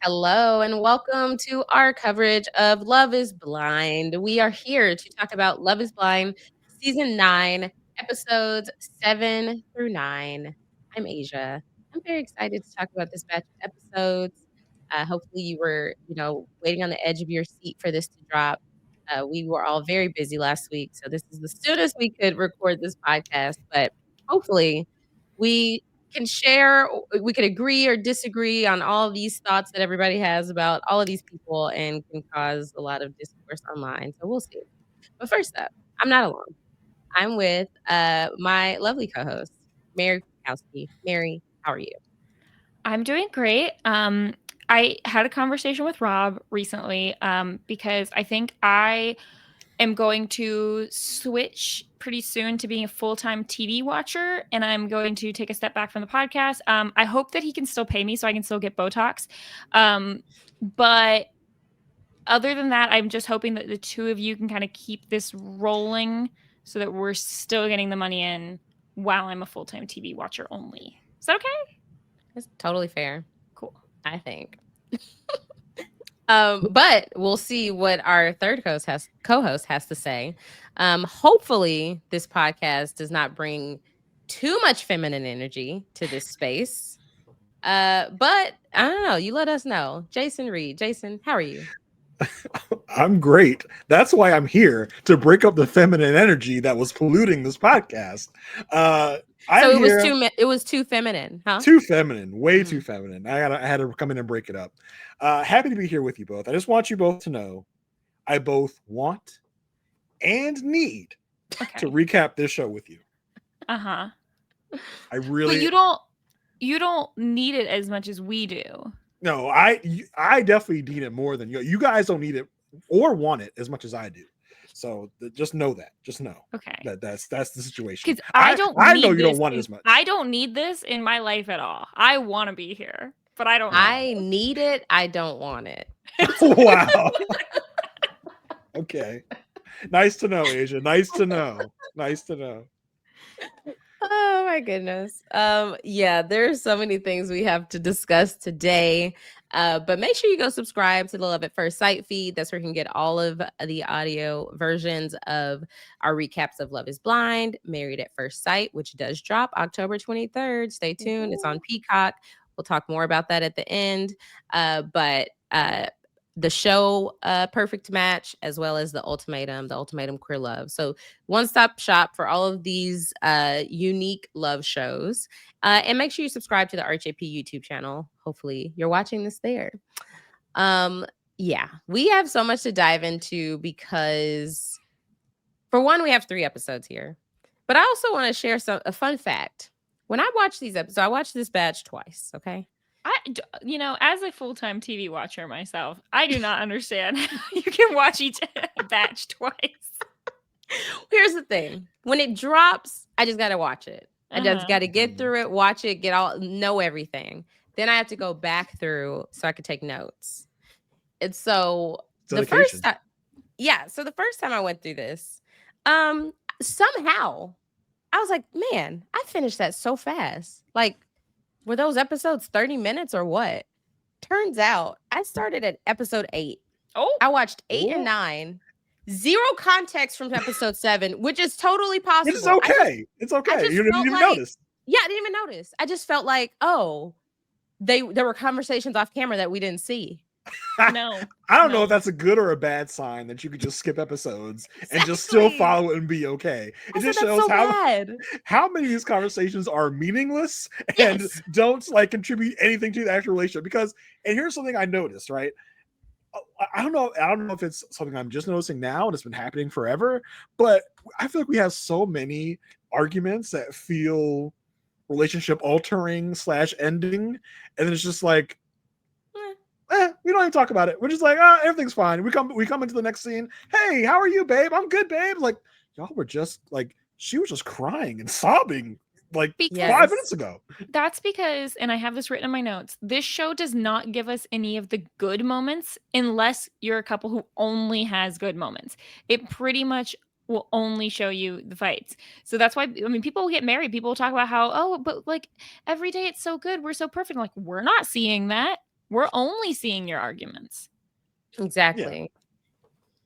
Hello and welcome to our coverage of Love is Blind. We are here to talk about Love is Blind season 9, episodes 7 through 9. I'm Asia. I'm very excited to talk about this batch of episodes. Hopefully you were, waiting on the edge of your seat for this to drop. We were all very busy last week, so this is the soonest we could record this podcast, but hopefully we can share, we can agree or disagree on all of these thoughts that everybody has about all of these people and can cause a lot of discourse online. So we'll see. But first up, I'm not alone. I'm with my lovely co-host, Mary Kwiatkowski. Mary, how are you? I'm doing great. I had a conversation with Rob recently because I think I am going to switch pretty soon to being a full-time TV watcher, and I'm going to take a step back from the podcast. I hope that he can still pay me so I can still get Botox. But other than that, I'm just hoping that the two of you can kind of keep this rolling so that we're still getting the money in while I'm a full-time TV watcher only. Is that okay? It's totally fair, Cool. I think. But we'll see what our third co-host has to say. Hopefully this podcast does not bring too much feminine energy to this space. But I don't know. You let us know. Jason Reed. Jason, how are you? I'm great. That's why I'm here, to break up the feminine energy that was polluting this podcast. So it was too feminine, huh? Too feminine, way too feminine. I had to come in and break it up. Happy to be here with you both. I just want you both to know I both want and need to recap this show with you. Uh-huh. I really. But you don't need it as much as we do. No, I definitely need it more than you. You guys don't need it or want it as much as I do. So just know that. Just know. Okay. That's the situation. Because I know you don't want it as much. I don't need this in my life at all. I want to be here, but I don't. I need it. I don't want it. Wow. Okay. Nice to know, Asia. Nice to know. Nice to know. Oh my goodness. Yeah, there's so many things we have to discuss today. But make sure you go subscribe to the Love at First Sight feed. That's where you can get all of the audio versions of our recaps of Love is Blind, Married at First Sight, which does drop October 23rd. Stay tuned. It's on Peacock. We'll talk more about that at the end. But the show Perfect Match, as well as the Ultimatum Queer Love. So one-stop shop for all of these unique love shows. And make sure you subscribe to the RHAP YouTube channel. Hopefully you're watching this there. Yeah, we have so much to dive into because, for one, we have 3 episodes here. But I also want to share a fun fact. When I watch these episodes, I watched this batch twice, okay? As a full-time TV watcher myself, I do not understand how you can watch each batch twice. Here's the thing. When it drops, I just got to watch it. I just got to get through it, watch it, know everything. Then I have to go back through so I could take notes. And so the first time I went through this, somehow I was like, man, I finished that so fast. Like, were those episodes 30 minutes or what? Turns out I started at episode 8. Oh, I watched 8 and 9. Zero context from episode 7, which is totally possible. It's okay. It's okay. You didn't even notice. Yeah, I didn't even notice. I just felt like, oh, there were conversations off camera that we didn't see. No. I don't know if that's a good or a bad sign that you could just skip episodes and just still follow it and be okay. It just shows how many of these conversations are meaningless and don't contribute anything to the actual relationship. Because, and here's something I noticed, right? I don't know if it's something I'm just noticing now and it's been happening forever, but I feel like we have so many arguments that feel relationship altering / ending, and it's just like, we don't even talk about it. We're just like, everything's fine. We come into the next scene. Hey, how are you, babe? I'm good, babe. Like, y'all were just like, she was just crying and sobbing like 5 minutes ago. That's because, and I have this written in my notes, this show does not give us any of the good moments unless you're a couple who only has good moments. It pretty much will only show you the fights. So that's why, I mean, people will get married. People will talk about how, but like every day it's so good. We're so perfect. I'm like, we're not seeing that. We're only seeing your arguments. Exactly.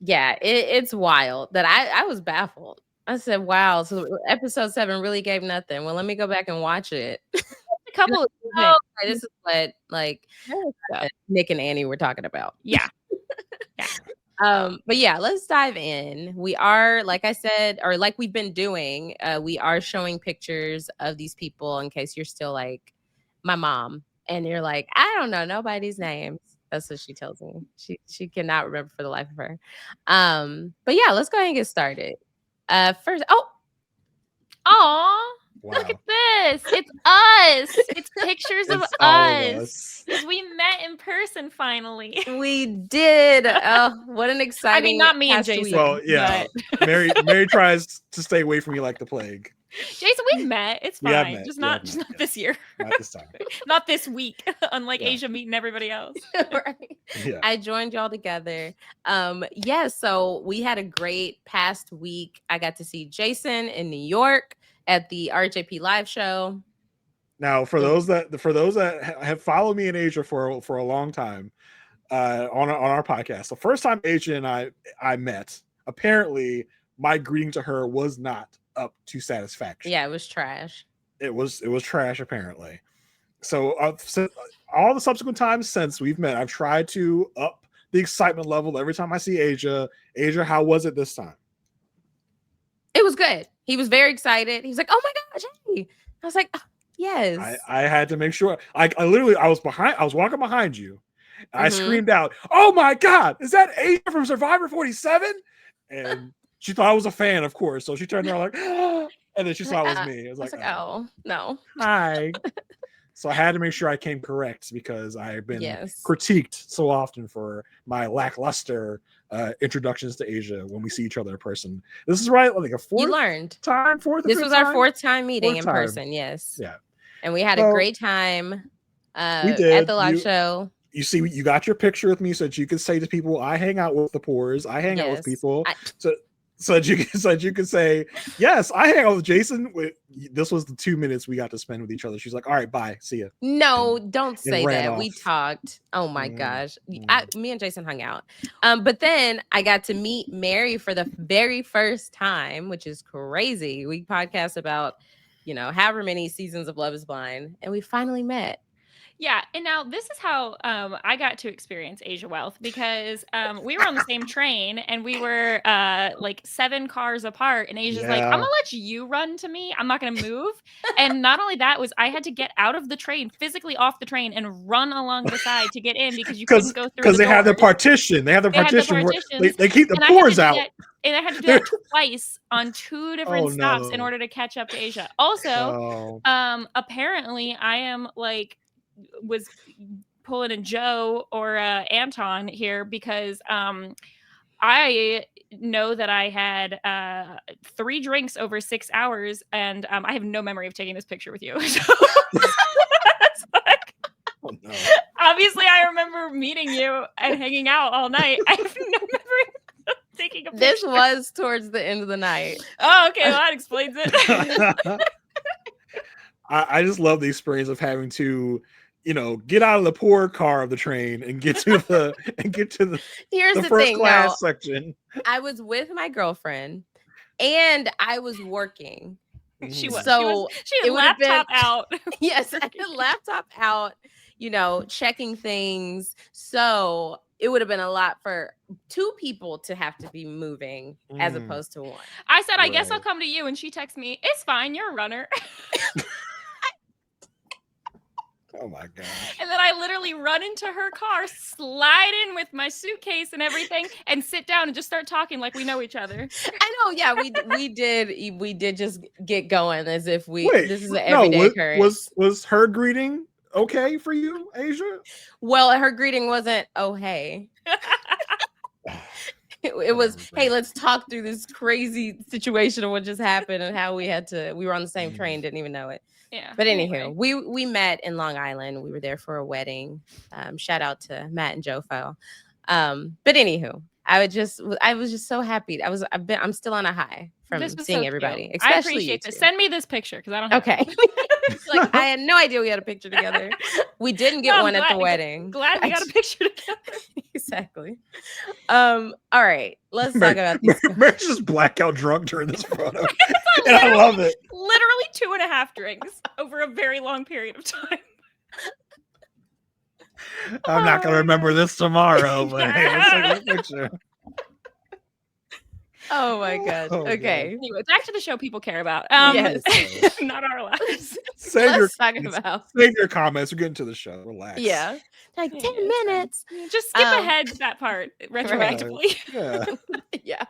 Yeah, it's wild that I was baffled. I said, wow, so episode 7 really gave nothing. Well, let me go back and watch it. A couple of oh, okay, this is what like Nick and Annie were talking about. Yeah. But yeah, let's dive in. We are, like I said, or like we've been doing, we are showing pictures of these people in case you're still like my mom and you're like, I don't know nobody's names. That's what she tells me. She cannot remember for the life of her. But yeah, let's go ahead and get started. First, Wow. Look at this. It's us. It's pictures of us. Because we met in person finally. We did. Oh, what an exciting. I mean, not me and Jason. Well, yeah. Mary tries to stay away from you like the plague. Jason, we met. It's fine. Met. Just not this year. Not this time. Not this week. Unlike Aysha meeting everybody else. Right. Yeah. I joined y'all together. So we had a great past week. I got to see Jason in New York at the RHAP live show. Now, for those that have followed me and Aysha for a long time, on our podcast, the first time Aysha and I met, apparently my greeting to her was not up to satisfaction. Yeah, it was trash. It was trash apparently. So all the subsequent times since we've met, I've tried to up the excitement level every time I see Aysha. Aysha, how was it this time? It was good. He was very excited. He was like, "Oh my gosh, hey!" I was like, oh, "Yes." I had to make sure. I was walking behind you. I screamed out, "Oh my God, is that Aysha from Survivor 47?" And she thought I was a fan, of course. So she turned around like, and then she saw it was me. I was like, "Oh no, hi." So I had to make sure I came correct because I've been critiqued so often for my lackluster introductions to Aysha when we see each other in person. This is right, like a fourth time. This was our fourth time meeting in person. Yes. Yeah. And we had a great time at the live show. You see, you got your picture with me so that you can say to people, I hang out with the poors. I hang out with people. So that you can say, yes, I hang out with Jason. This was the 2 minutes we got to spend with each other. She's like, all right, bye. See ya. No, don't say that. Off. We talked. Oh my gosh. Me and Jason hung out. But then I got to meet Mary for the very first time, which is crazy. We podcast about, however many seasons of Love is Blind, and we finally met. Yeah, and now this is how I got to experience Aysha Welch because we were on the same train and we were like 7 cars apart, and Aysha's like, "I'm gonna let you run to me. I'm not gonna move." And not only that, I had to get out of the train, physically off the train, and run along the side to get in because you couldn't go through. Because they have the partition. They have the partition. They keep the poors out. And I had to do that twice on 2 different stops in order to catch up to Aysha. Also, apparently, I am was pulling a Joe or Anton here because I know that I had 3 drinks over 6 hours, and I have no memory of taking this picture with you. So that's obviously, I remember meeting you and hanging out all night. I have no memory of taking a picture. This was towards the end of the night. Oh, okay, well, that explains it. I just love the experience of having to get out of the poor car of the train and get to the Here's the first thing, class section. I was with my girlfriend and I was working. She was. So she had laptop out. Yes, I had laptop out, checking things. So it would have been a lot for 2 people to have to be moving as opposed to 1. I said, I guess I'll come to you. And she texts me, it's fine. You're a runner. Oh my gosh. And then I literally run into her car, slide in with my suitcase and everything, and sit down and just start talking like we know each other. I know, yeah, we did just get going as if this is an everyday occurrence. Was her greeting okay for you, Aysha? Well, her greeting wasn't, oh hey. It was, hey, let's talk through this crazy situation of what just happened and how we were on the same train, didn't even know it. Yeah. But anywho, we met in Long Island. We were there for a wedding. Shout out to Matt and Joe Fell. But anywho, I was just so happy. I'm still on a high from This was seeing so everybody, cute. I especially you appreciate this. two. Send me this picture because I don't have Okay. Like, I had no idea we had a picture together. We didn't get one at the wedding. Glad we got a picture together. Exactly. All right. Let's talk about these. Mary's just blackout drunk during this photo. And I love it. Literally 2.5 drinks over a very long period of time. I'm not gonna remember this tomorrow, but hey, let's take a picture. Oh my gosh. Oh, okay. God. Anyway, back to the show people care about. Yes. Not our lives. Save your comments. We're getting to the show. Relax. Yeah. Like 10 minutes. Just skip ahead to that part retroactively. Yeah. Yeah.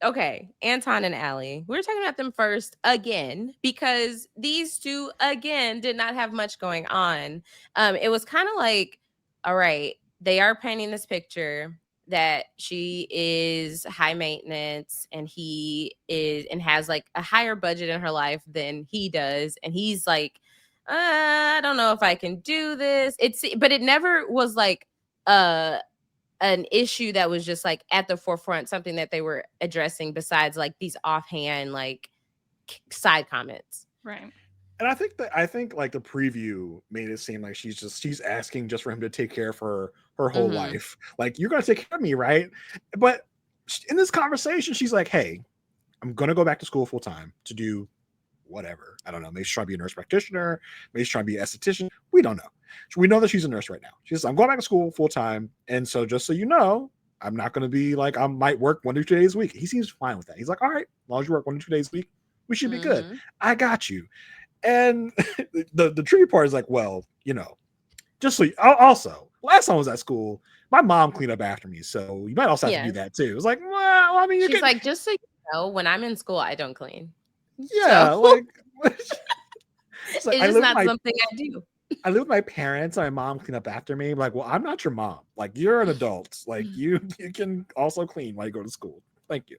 Okay. Anton and Allie. We were talking about them first again because these two again did not have much going on. It was kind of like, all right, they are painting this picture that she is high maintenance and he is and has like a higher budget in her life than he does, and he's like, I don't know if I can do this. But it never was like an issue that was just like at the forefront, something that they were addressing besides like these offhand like side comments. Right. And I think like the preview made it seem like she's asking just for him to take care of her whole life. Like, you're gonna take care of me, right? But in this conversation, she's like, hey, I'm gonna go back to school full time to do whatever. I don't know. Maybe she's trying to be a nurse practitioner. Maybe she's trying to be an esthetician. We don't know. We know that she's a nurse right now. She says, I'm going back to school full time. And so just so you know, I'm not going to be like, I might work 1 to 2 days a week. He seems fine with that. He's like, all right, as long as you work 1 to 2 days a week, we should be good. I got you. And the tricky part is like, well, you know, just so you, also, last time I was at school, my mom cleaned up after me. So you might also have to do that too. It's like, well, I mean, she's like, just so you know, when I'm in school, I don't clean. Yeah, so, like, it's just not something I do. I live with my parents. My mom clean up after me. I'm like, well, I'm not your mom. Like, you're an adult. Like, you can also clean while you go to school. Thank you.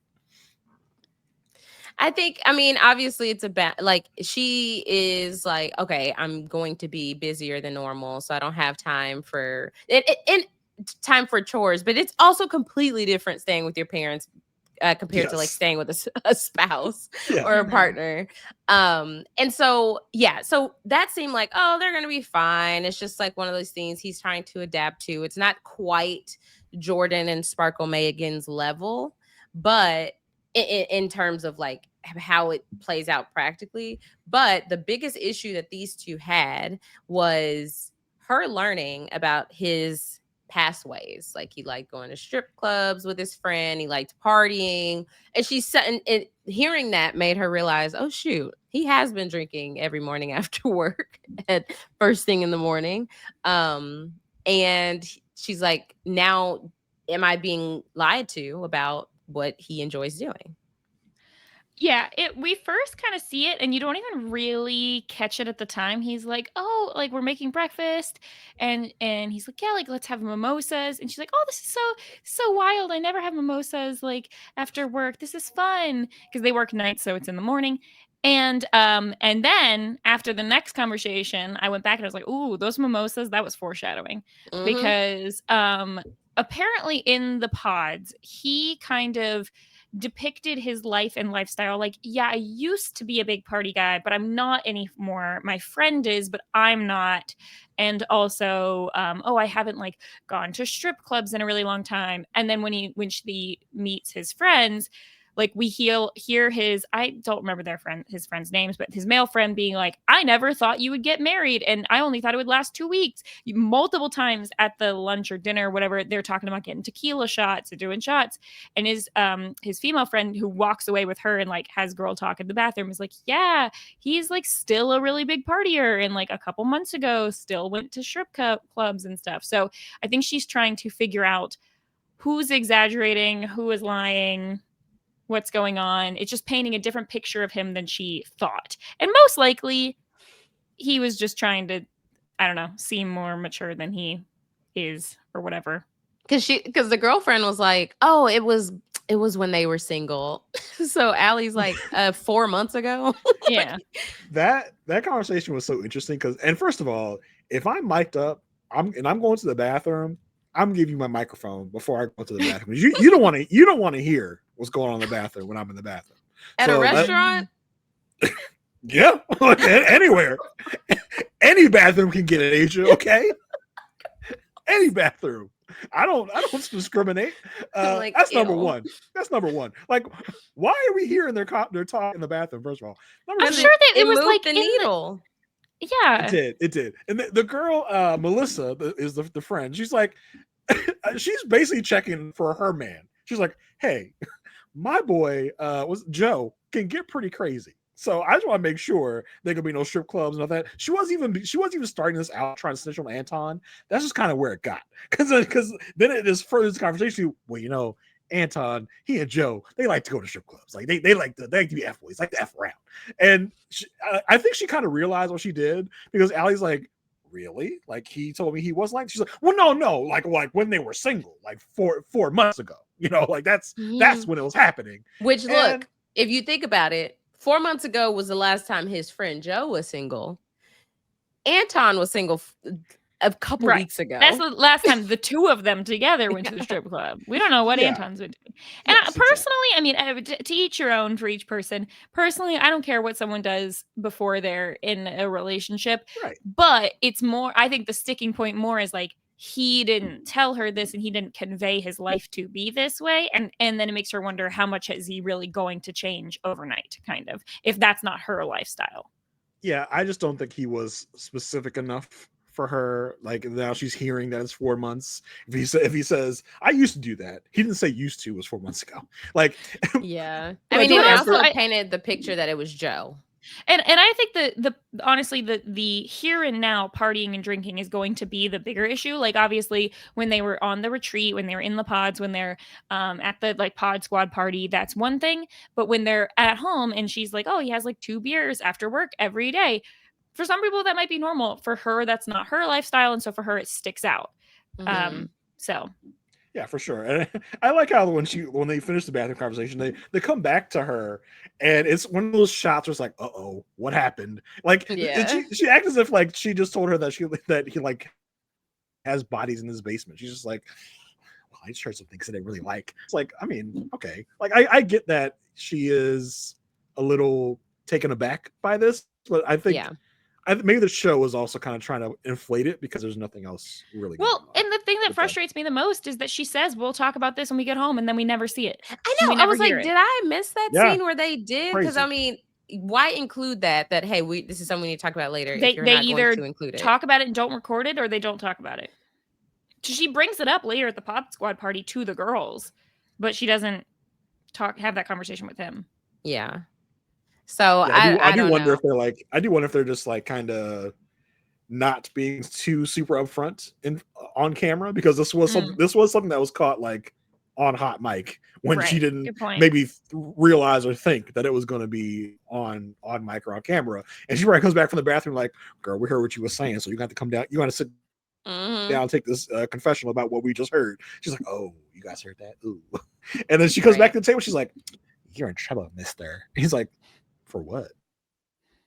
I mean, obviously it's like, she is like, okay, I'm going to be busier than normal, so I don't have time for it, time for chores, but it's also completely different staying with your parents compared to like staying with a spouse or a partner. And so, so that seemed like, oh, they're going to be fine. It's just like one of those things he's trying to adapt to. It's not quite Jordan and Sparkle Megan's level, but in terms of like how it plays out practically. But the biggest issue that these two had was her learning about his past ways. Like, he liked going to strip clubs with his friend, he liked partying, and hearing that made her realize, oh shoot, he has been drinking every morning after work at first thing in the morning. And she's like, now am I being lied to about what he enjoys doing? Yeah, we first kind of see it and you don't even really catch it at the time. He's like, oh, like, we're making breakfast, and he's like, yeah, like, let's have mimosas. And she's like, oh, this is so wild. I never have mimosas like after work. This is fun, because they work nights, so it's in the morning. And then after the next conversation, I went back and I was like, ooh, those mimosas, that was foreshadowing. Because apparently in the pods, he kind of depicted his life and lifestyle like, yeah, I used to be a big party guy, but I'm not anymore. My friend is, but I'm not. And also, I haven't like gone to strip clubs in a really long time. And then when she meets his friends, like, we hear his, I don't remember his friends' names, but his male friend being like, I never thought you would get married, and I only thought it would last 2 weeks. Multiple times at the lunch or dinner or whatever, they're talking about getting tequila shots or doing shots. And his female friend, who walks away with her and like has girl talk in the bathroom, is like, yeah, he's like still a really big partier, and like a couple months ago still went to strip clubs and stuff. So I think she's trying to figure out who's exaggerating, who is lying, what's going on. It's just painting a different picture of him than she thought. And most likely he was just trying to, I don't know, seem more mature than he is or whatever. Because the girlfriend was like, oh, it was when they were single. So Allie's like, 4 months ago. Yeah. That conversation was so interesting because, and first of all, if I'm mic'd up, I'm going to the bathroom, I'm gonna give you my microphone before I go to the bathroom. You don't want to hear what's going on in the bathroom when I'm in the bathroom. At a restaurant? Yeah, anywhere. Any bathroom can get it, Asia, okay? Any bathroom. I don't discriminate. That's number one. That's number one. Like, why are we hearing their talk in the bathroom? First of all, I'm sure that it was like the needle. Yeah, it did. And the girl, Melissa, is the friend. She's like, she's basically checking for her man. She's like, hey, my boy was Joe can get pretty crazy. So I just want to make sure there could be no strip clubs and all that. She wasn't even starting this out trying to snitch on Anton. That's just kind of where it got. Because then it just furthers the conversation. Well, you know, Anton, he and Joe, they like to go to strip clubs. Like they like to be F boys, like to F around. And I think she kind of realized what she did because Allie's like, really? Like he told me he wasn't like. She's like, well, no, like when they were single, like 4 months ago. You know, like that's when it was happening. Which look, if you think about it. 4 months ago was the last time his friend Joe was single. Anton was single a couple weeks ago. That's the last time the two of them together went to the strip club. We don't know what Anton's been doing. And personally, I mean, to each your own for each person. Personally, I don't care what someone does before they're in a relationship. Right. But it's more, I think the sticking point more is like, he didn't tell her this and he didn't convey his life to be this way. And then it makes her wonder how much is he really going to change overnight, kind of, if that's not her lifestyle. Yeah, I just don't think he was specific enough for her. Like now she's hearing that it's 4 months. If he says, I used to do that. He didn't say used to was 4 months ago. Like, yeah. I mean, it also painted the picture that it was Joe. And I think honestly the here and now partying and drinking is going to be the bigger issue. Like obviously when they were on the retreat, when they were in the pods, when they're at the like pod squad party, that's one thing. But when they're at home and she's like, oh, he has like 2 beers after work every day. For some people that might be normal. For her, that's not her lifestyle, and so for her it sticks out. So. Yeah, for sure. And I like how when they finish the bathroom conversation, they come back to her, and it's one of those shots where it's like, uh-oh, what happened? Like, she acts as if like she just told her that he like has bodies in his basement. She's just like, well, I just heard some things that I really like. It's like, I mean, okay, like I get that she is a little taken aback by this, but I think. Yeah. Maybe the show was also kind of trying to inflate it because there's nothing else really. Well, and the thing that frustrates me the most is that she says, we'll talk about this when we get home, and then we never see it. I know. I was like, did I miss that scene where they did? Because I mean, why include that hey, this is something we need to talk about later. They either going to include it. Talk about it and don't record it, or they don't talk about it. She brings it up later at the Pod Squad party to the girls, but she doesn't have that conversation with him. Yeah. So I do wonder know. if they're like, I do wonder if they're just like kind of not being too super upfront on camera, because this was something that was caught like on hot mic when she didn't maybe realize or think that it was going to be on mic or on camera, and she comes back from the bathroom like, girl, we heard what you were saying, so you got to come down, you got to sit down and take this confessional about what we just heard. She's like, oh, you guys heard that? Ooh. And then she comes back to the table, she's like, you're in trouble, mister. He's like, for what?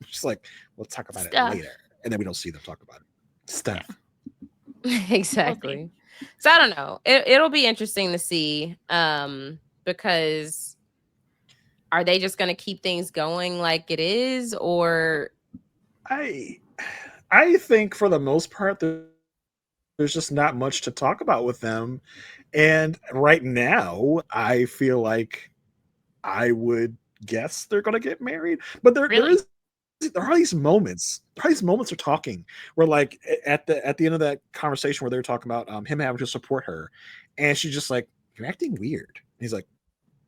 She's like, we'll talk about it later. And then we don't see them talk about it. Stuff. Yeah. Exactly. So I don't know. It'll be interesting to see, because are they just going to keep things going like it is? Or I think for the most part, there's just not much to talk about with them. And right now, I feel like I would guess they're going to get married, but there are these moments of talking where like at the end of that conversation where they're talking about him having to support her, and she's just like, you're acting weird. And he's like,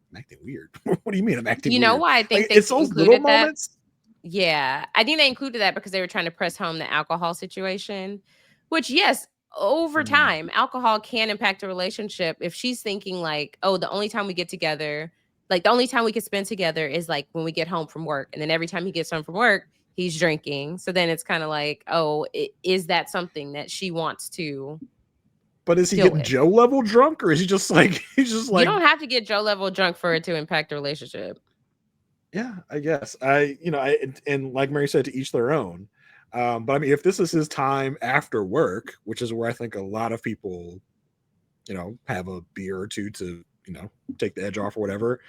I'm acting weird. What do you mean I'm acting weird? You know why I think like, it's those little moments. Yeah, I think they included that because they were trying to press home the alcohol situation, which yes, over time alcohol can impact a relationship. If she's thinking like, oh, the only time we get together, like the only time we can spend together is like when we get home from work. And then every time he gets home from work, he's drinking. So then it's kind of like, oh, is that something that she wants to? But is he getting Joe level drunk, or is he just like, you don't have to get Joe level drunk for it to impact a relationship. Yeah, I guess. And like Mary said, to each their own. But I mean, if this is his time after work, which is where I think a lot of people have a beer or two to, take the edge off or whatever.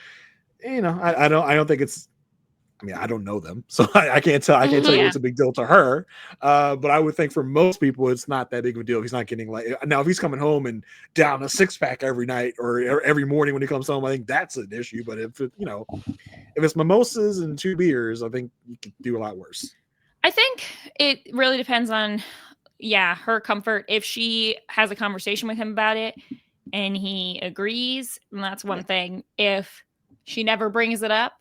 I don't think it's. I mean, I don't know them, so I can't tell. I can't tell you it's a big deal to her. But I would think for most people, it's not that big of a deal. If he's not getting now, if he's coming home and down a 6-pack every night or every morning when he comes home, I think that's an issue. But if it's mimosas and 2 beers, I think you could do a lot worse. I think it really depends on, her comfort. If she has a conversation with him about it and he agrees, then that's one thing. If she never brings it up,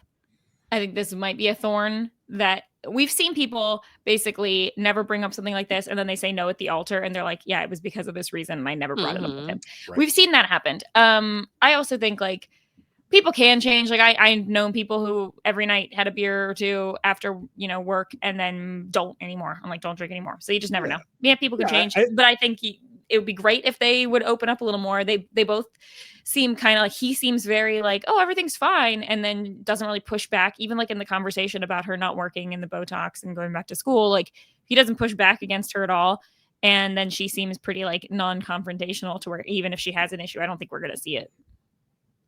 I think this might be a thorn that we've seen people basically never bring up something like this. And then they say no at the altar. And they're like, yeah, it was because of this reason. And I never brought it up with him. Right. We've seen that happen. I also think people can change. I've known people who every night had a beer or 2 after, work and then don't anymore. I'm like, don't drink anymore. So you just never know. Yeah, people can change. But I think it would be great if they would open up a little more. They both seem kind of he seems very oh, everything's fine. And then doesn't really push back. Even in the conversation about her not working in the Botox and going back to school, he doesn't push back against her at all. And then she seems pretty non-confrontational to where even if she has an issue, I don't think we're going to see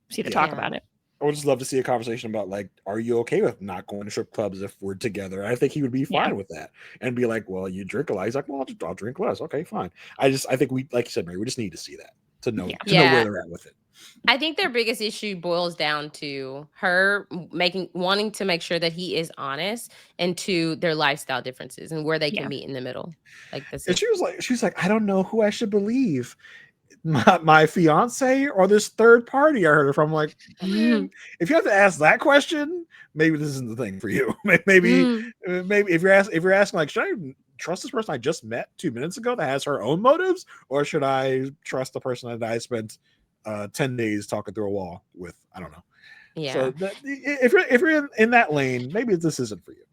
the talk about it. I would just love to see a conversation about are you okay with not going to strip clubs if we're together? I think he would be fine with that and be like, well, you drink a lot. He's like, well, I'll drink less. Okay, fine. I think we, like you said, Mary, we just need to see that to know where they're at with it. I think their biggest issue boils down to her wanting to make sure that he is honest, and to their lifestyle differences and where they can meet in the middle. And she was like, I don't know who I should believe. My fiance or this third party I heard her from. Like, if you have to ask that question, maybe this isn't the thing for you. Maybe if you're asking should I trust this person I just met 2 minutes ago that has her own motives, or should I trust the person that I spent 10 days talking through a wall with? I don't know. Yeah. So if you're in that lane, maybe this isn't for you.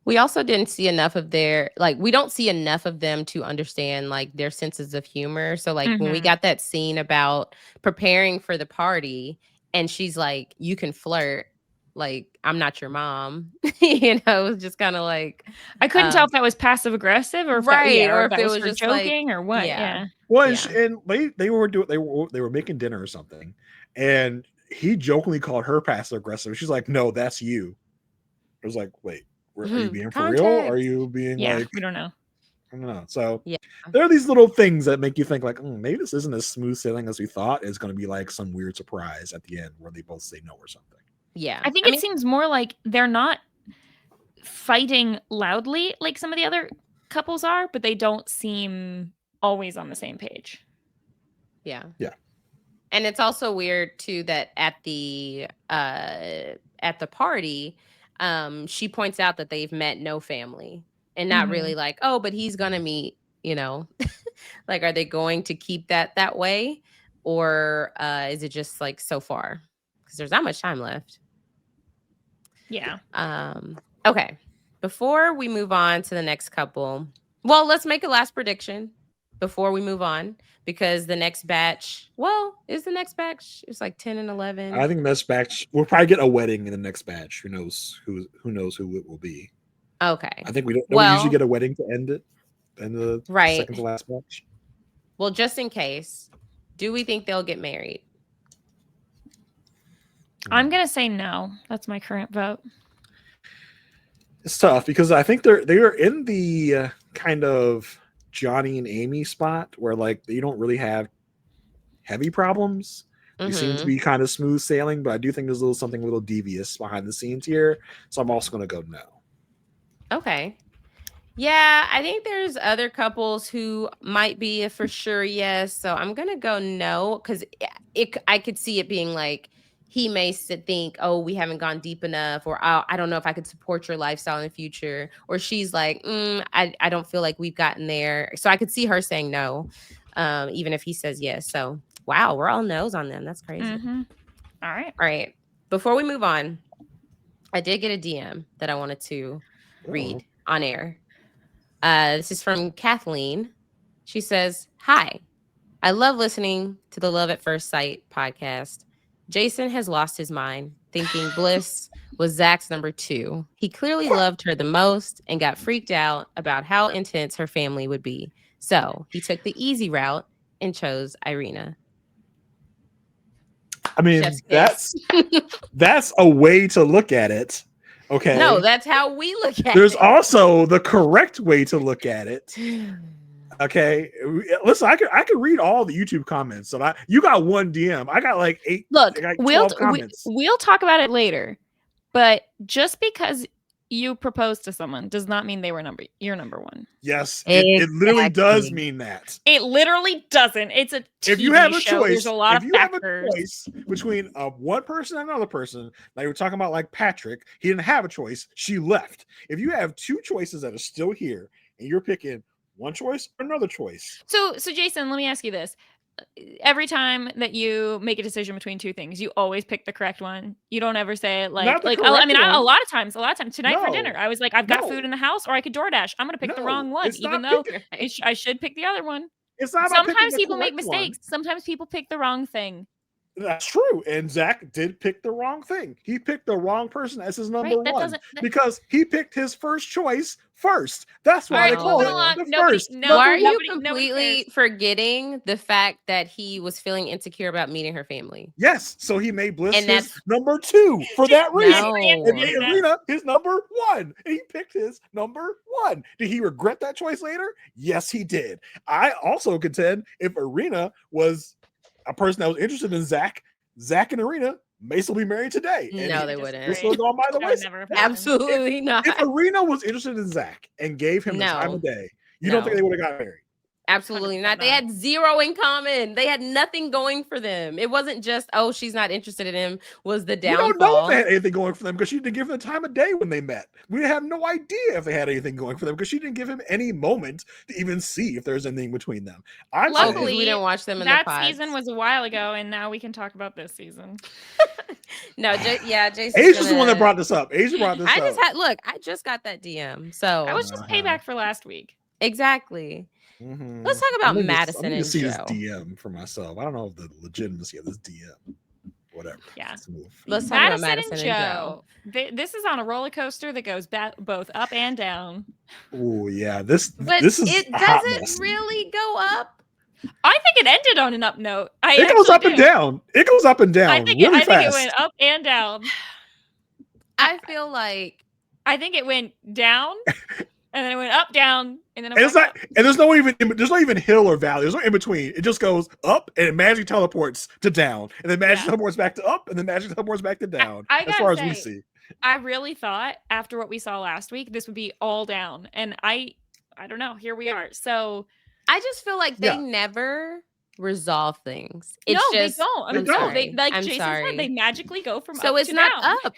We also didn't see enough of we don't see enough of them to understand their senses of humor. So when we got that scene about preparing for the party and she's like, you can flirt, I'm not your mom. It was just kind of I couldn't tell if that was passive aggressive or if if it was just joking or what. Yeah. Well, and they were making dinner or something, and he jokingly called her passive aggressive. She's like, no, that's you. I was like, wait. Are you being for real? Or are you being we don't know. I don't know. So there are these little things that make you think maybe this isn't as smooth sailing as we thought. It's going to be some weird surprise at the end where they both say no or something. Yeah. I think it seems more like they're not fighting loudly like some of the other couples are, but they don't seem always on the same page. Yeah. Yeah. And it's also weird too that at the party, she points out that they've met no family, and not really oh, but he's gonna meet, are they going to keep that way, or is it just so far, because there's not much time left. Yeah. Okay, before we move on to the next couple, well, let's make a last prediction before we move on, because the next batch, is the next batch, it's 10 and 11. I think the next batch, we'll probably get a wedding in the next batch. Who knows who it will be. Okay. I think we usually get a wedding to end it, and the second to last batch. Well, just in case, do we think they'll get married? I'm gonna say no. That's my current vote. It's tough because I think they're in the kind of Johnny and Amy spot where they don't really have heavy problems. They seem to be kind of smooth sailing, but I do think there's something a little devious behind the scenes here. So I'm also going to go no. Okay. Yeah, I think there's other couples who might be a for sure yes. So I'm going to go no, because I could see it being he may think, oh, we haven't gone deep enough, or I don't know if I could support your lifestyle in the future. Or she's like, I don't feel like we've gotten there. So I could see her saying no, even if he says yes. So, wow, we're all no's on them. That's crazy. All right. Before we move on, I did get a DM that I wanted to read on air. This is from Kathleen. She says, hi, I love listening to the Love at First Sight podcast. Jason has lost his mind, thinking Bliss was Zach's number 2. He clearly loved her the most and got freaked out about how intense her family would be. So he took the easy route and chose Irina. I mean, Chef's that's a way to look at it. Okay. No, that's how we look at There's it. also the correct way to look at it. Okay, listen, I could read all the YouTube comments. So you got one DM. I got like 8. Look, like 12 comments. we'll talk about it later. But just because you proposed to someone does not mean they were your number one. Yes, it literally does mean that. It literally doesn't. It's a TV if you have a show. choice, There's a lot if of you factors. have a choice between one person and another person, like we're talking about, like Patrick, he didn't have a choice. She left. If you have 2 choices that are still here, and you're picking one choice or another choice. So Jason, let me ask you this. Every time that you make a decision between 2 things, you always pick the correct one. You don't ever say it like I mean, a lot of times tonight for dinner, I was like, I've got food in the house, or I could DoorDash. I'm going to pick the wrong one, even though I should pick the other one. It's not sometimes people make mistakes. Sometimes people pick the wrong thing. That's true. And Zach did pick the wrong thing. He picked the wrong person as his number one because he picked his first choice first. That's why they call it the first. Why are you completely forgetting the fact that he was feeling insecure about meeting her family? Yes. So he made Bliss his number 2 for that reason. And made Irina his number 1. And he picked his number 1. Did he regret that choice later? Yes, he did. I also contend if Irina was a person that was interested in Zach and Irina may still be married today. No, they wouldn't. They're still gone by the way. Absolutely not. If Irina was interested in Zach and gave him the time of day, you don't think they would have got married? Absolutely not. They had 0 in common. They had nothing going for them. It wasn't just, oh, she's not interested in him, was the downfall. We don't know if they had anything going for them because she didn't give them the time of day when they met. We have no idea if they had anything going for them because she didn't give him any moment to even see if there's anything between them. Luckily, we didn't watch them in that the pods. season was a while ago, and now we can talk about this season. No, Jason. Asia's the one that brought this up. Asia brought this up. I just got that DM. So I was just payback for last week. Exactly. Mm-hmm. Let's talk about Madison and Joe. See his DM for myself. I don't know the legitimacy of this DM. Whatever. Yeah. Let's talk about Madison and Joe. This is on a roller coaster that goes both up and down. Oh yeah, this is. It doesn't really go up. I think it ended on an up note. It goes up and down. It goes up and down. I think it went up and down. I feel like it went down. And then it went up, down, and then it's not. And there's no even hill or valley. There's no in between. It just goes up, and it magically teleports to down, and then magically teleports back to up, and then magically teleports back to down. As far as we see, I really thought after what we saw last week, this would be all down, and I don't know. Here we are. So I just feel like they never resolve things. They don't. They like Jason said, they magically go from up to down. So it's not up.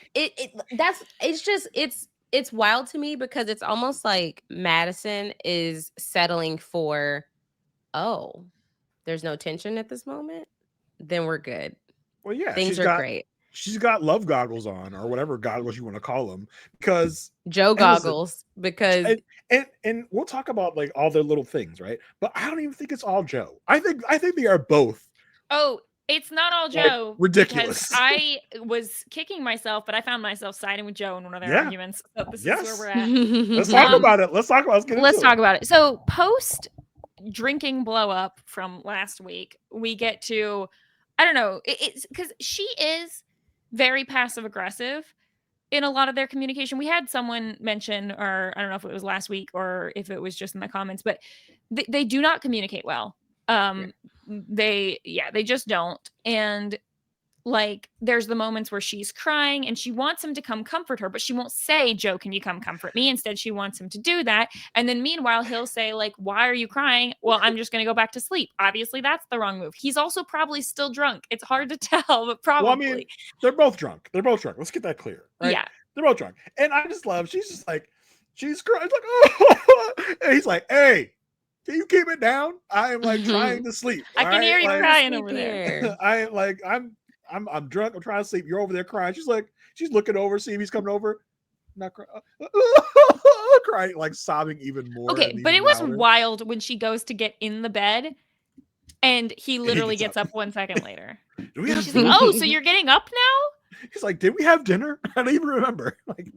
It's wild to me because it's almost like Madison is settling for, oh, there's no tension at this moment, then we're good. Well, yeah, things are great. She's got love goggles on, or whatever goggles you want to call them, because Joe goggles. Because and we'll talk about like all their little things, right? But I don't even think it's all Joe. I think they are both. Oh. It's not all Joe. Like, ridiculous. I was kicking myself, but I found myself siding with Joe in one of their arguments. So this is where we're at. Let's talk about it. Let's talk about it. So post drinking blow up from last week, we get to, I don't know, it's because she is very passive aggressive in a lot of their communication. We had someone mention, or I don't know if it was last week or if it was just in the comments, but they do not communicate well. They just don't. And like there's the moments where she's crying and she wants him to come comfort her, but she won't say, Joe, can you come comfort me? Instead, she wants him to do that. And then meanwhile, he'll say like, why are you crying? Well, I'm just going to go back to sleep. Obviously, that's the wrong move. He's also probably still drunk. It's hard to tell, but probably. Well, I mean, they're both drunk. Let's get that clear. Right? Yeah. They're both drunk. And I just love, she's crying. It's like, oh, and he's like, hey, can you keep it down? I am like trying to sleep. I can hear you crying over there. I'm drunk. I'm trying to sleep. You're over there crying. She's looking over, seeing if he's coming over. Not crying. Crying, like sobbing even more. Okay, but it was wild when she goes to get in the bed and he literally gets up 1 second later. She's like, oh, so you're getting up now? He's like, did we have dinner? I don't even remember. Like,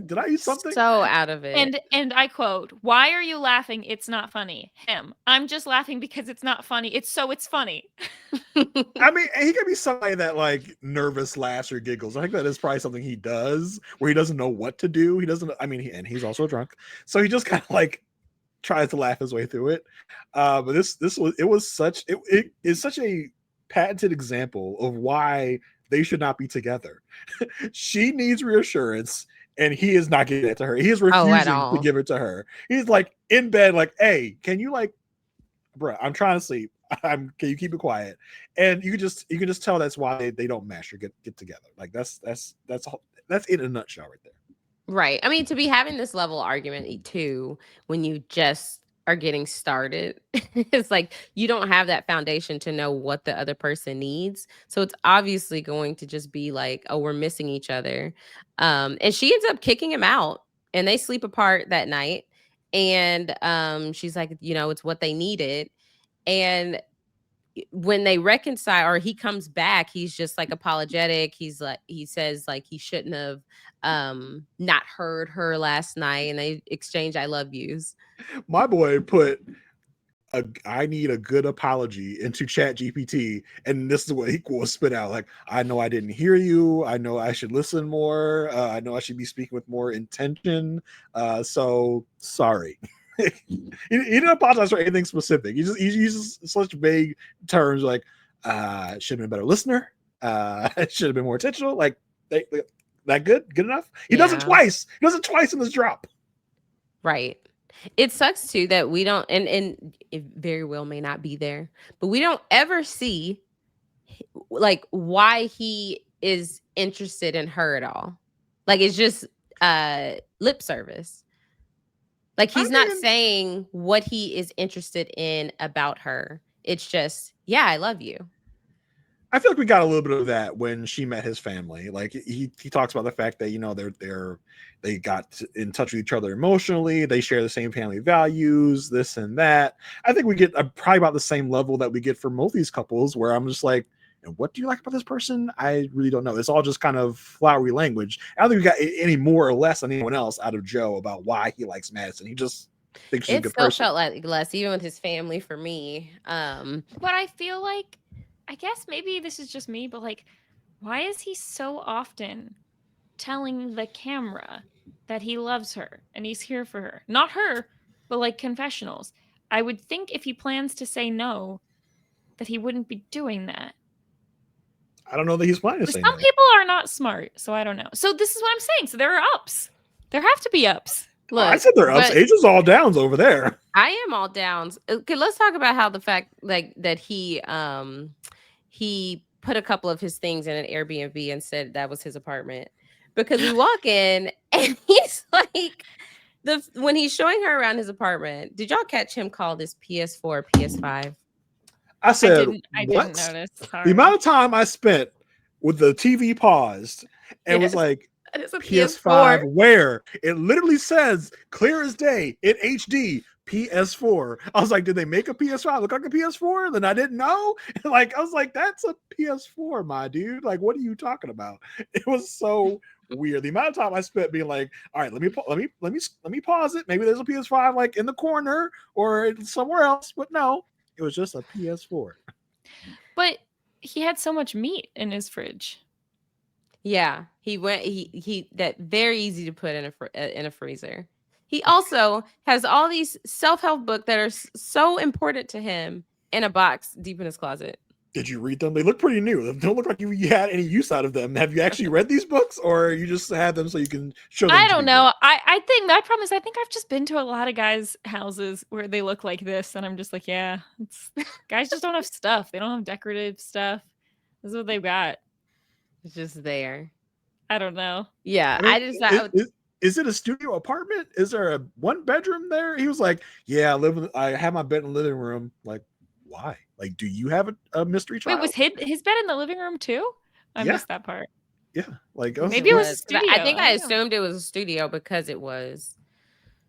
did I eat something? So out of it. And I quote, why are you laughing? It's not funny. Him. I'm just laughing because it's not funny. It's funny. I mean, he could be somebody that like nervous laughs or giggles. I think that is probably something he does where he doesn't know what to do. He doesn't. I mean, and he's also drunk, so he just kind of like tries to laugh his way through it. But it is such a patented example of why they should not be together. She needs reassurance, and he is not giving it to her. He is refusing to give it to her. He's like in bed, like, "Hey, can you like, bro? I'm trying to sleep. Can you keep it quiet?" And you can just tell that's why they don't mesh or get together. Like that's in a nutshell right there. Right. I mean, to be having this level argument too, when you just are getting started, it's like you don't have that foundation to know what the other person needs. So it's obviously going to just be like, oh, we're missing each other. And she ends up kicking him out and they sleep apart that night. And she's like, it's what they needed. And when they reconcile or he comes back, he's just like apologetic. He says like he shouldn't have not heard her last night, and they exchange I love yous. My boy put I need a good apology into Chat GPT, and this is what he will spit out. Like, I know I didn't hear you. I know I should listen more. I know I should be speaking with more intention. So sorry. He didn't apologize for anything specific. He uses such vague terms like should have been a better listener. Should have been more intentional. Like that good enough. He does it twice. He does it twice in this drop. Right. It sucks too that we don't, and it very well may not be there, but we don't ever see like why he is interested in her at all. Like it's just lip service. Like he's not saying what he is interested in about her. It's just, yeah, I love you. I feel like we got a little bit of that when she met his family. Like he talks about the fact that they got in touch with each other emotionally. They share the same family values, this and that. I think we get probably about the same level that we get from most of these couples, where I'm just like, and what do you like about this person? I really don't know. It's all just kind of flowery language. I don't think we got any more or less than anyone else out of Joe about why he likes Madison. He just thinks she's a good person. It still felt like less, even with his family for me. But I feel like, I guess maybe this is just me, but like, why is he so often telling the camera that he loves her and he's here for her? Not her, but like confessionals. I would think if he plans to say no, that he wouldn't be doing that. I don't know that he's planning to say no. Some people are not smart, so I don't know. So this is what I'm saying. So there are ups. There have to be ups. Look, I said there are ups. Asia's all downs over there. I am all downs. Okay, let's talk about how the fact like that he put a couple of his things in an Airbnb and said that was his apartment, because we walk in and he's like when he's showing her around his apartment. Did y'all catch him call this PS4 PS5? I said I didn't notice. Sorry. The amount of time I spent with the TV paused and was like, it's a PS5 where? It literally says clear as day in HD PS4. I was like, did they make a PS5 look like a PS4? Then I didn't know. Like I was like, that's a PS4, my dude. Like, what are you talking about? It was so weird. The amount of time I spent being like, all right, let me pause it. Maybe there's a PS5 like in the corner or somewhere else, but no, it was just a PS4. But he had so much meat in his fridge. Yeah, he that very easy to put in a freezer. He also has all these self-help books that are so important to him in a box deep in his closet. Did you read them? They look pretty new. They don't look like you had any use out of them. Have you actually read these books, or you just had them so you can show them? I don't know. I think my problem is I think I've just been to a lot of guys' houses where they look like this, and I'm just like, yeah, guys just don't have stuff. They don't have decorative stuff. This is what they've got. It's just there. I don't know. Yeah, I mean, is it a studio apartment? Is there a one bedroom there? He was like, yeah, I have my bed in the living room. Like, why? Like, do you have a mystery child? Wait, was his bed in the living room too? I missed that part. Yeah, like maybe it was a studio. I think I assumed it was a studio because it was.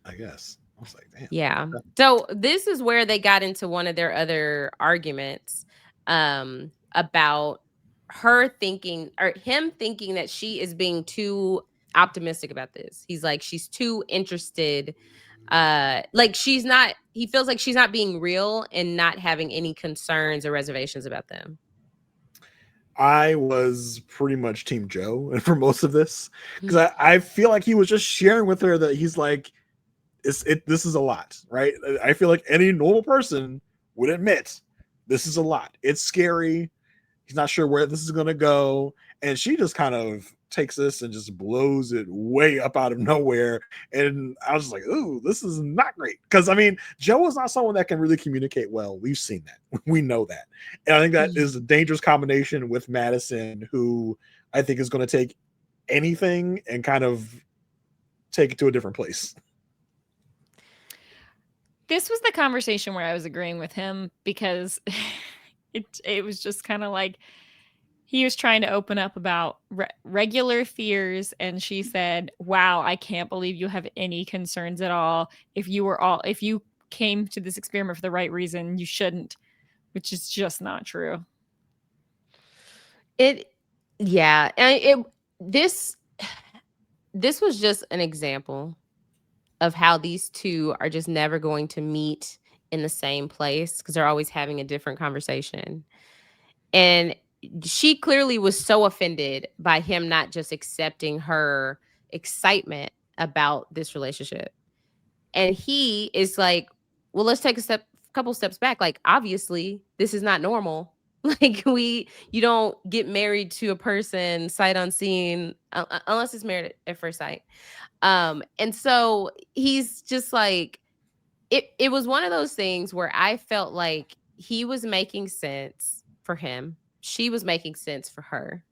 I guess. I was like, damn. Yeah. So this is where they got into one of their other arguments about her thinking or him thinking that she is being too optimistic about this. He's like, she's too interested. Like he feels like she's not being real and not having any concerns or reservations about them. I was pretty much Team Joe for most of this because I feel like he was just sharing with her that he's like, this is a lot, right? I feel like any normal person would admit this is a lot. It's scary. He's not sure where this is going to go. And she just kind of takes this and just blows it way up out of nowhere. And I was just like, ooh, this is not great. Because, I mean, Joe is not someone that can really communicate well. We've seen that. We know that. And I think that is a dangerous combination with Madison, who I think is going to take anything and kind of take it to a different place. This was the conversation where I was agreeing with him because it was just kind of like he was trying to open up about regular fears, and she said, "Wow, I can't believe you have any concerns at all. If you came to this experiment for the right reason, you shouldn't," which is just not true. This was just an example of how these two are just never going to meet in the same place because they're always having a different conversation. And she clearly was so offended by him not just accepting her excitement about this relationship. And he is like, well, let's take a couple steps back. Like, obviously, this is not normal. Like, you don't get married to a person sight unseen unless it's married at first sight. And so he's just like, it was one of those things where I felt like he was making sense for him. She was making sense for her.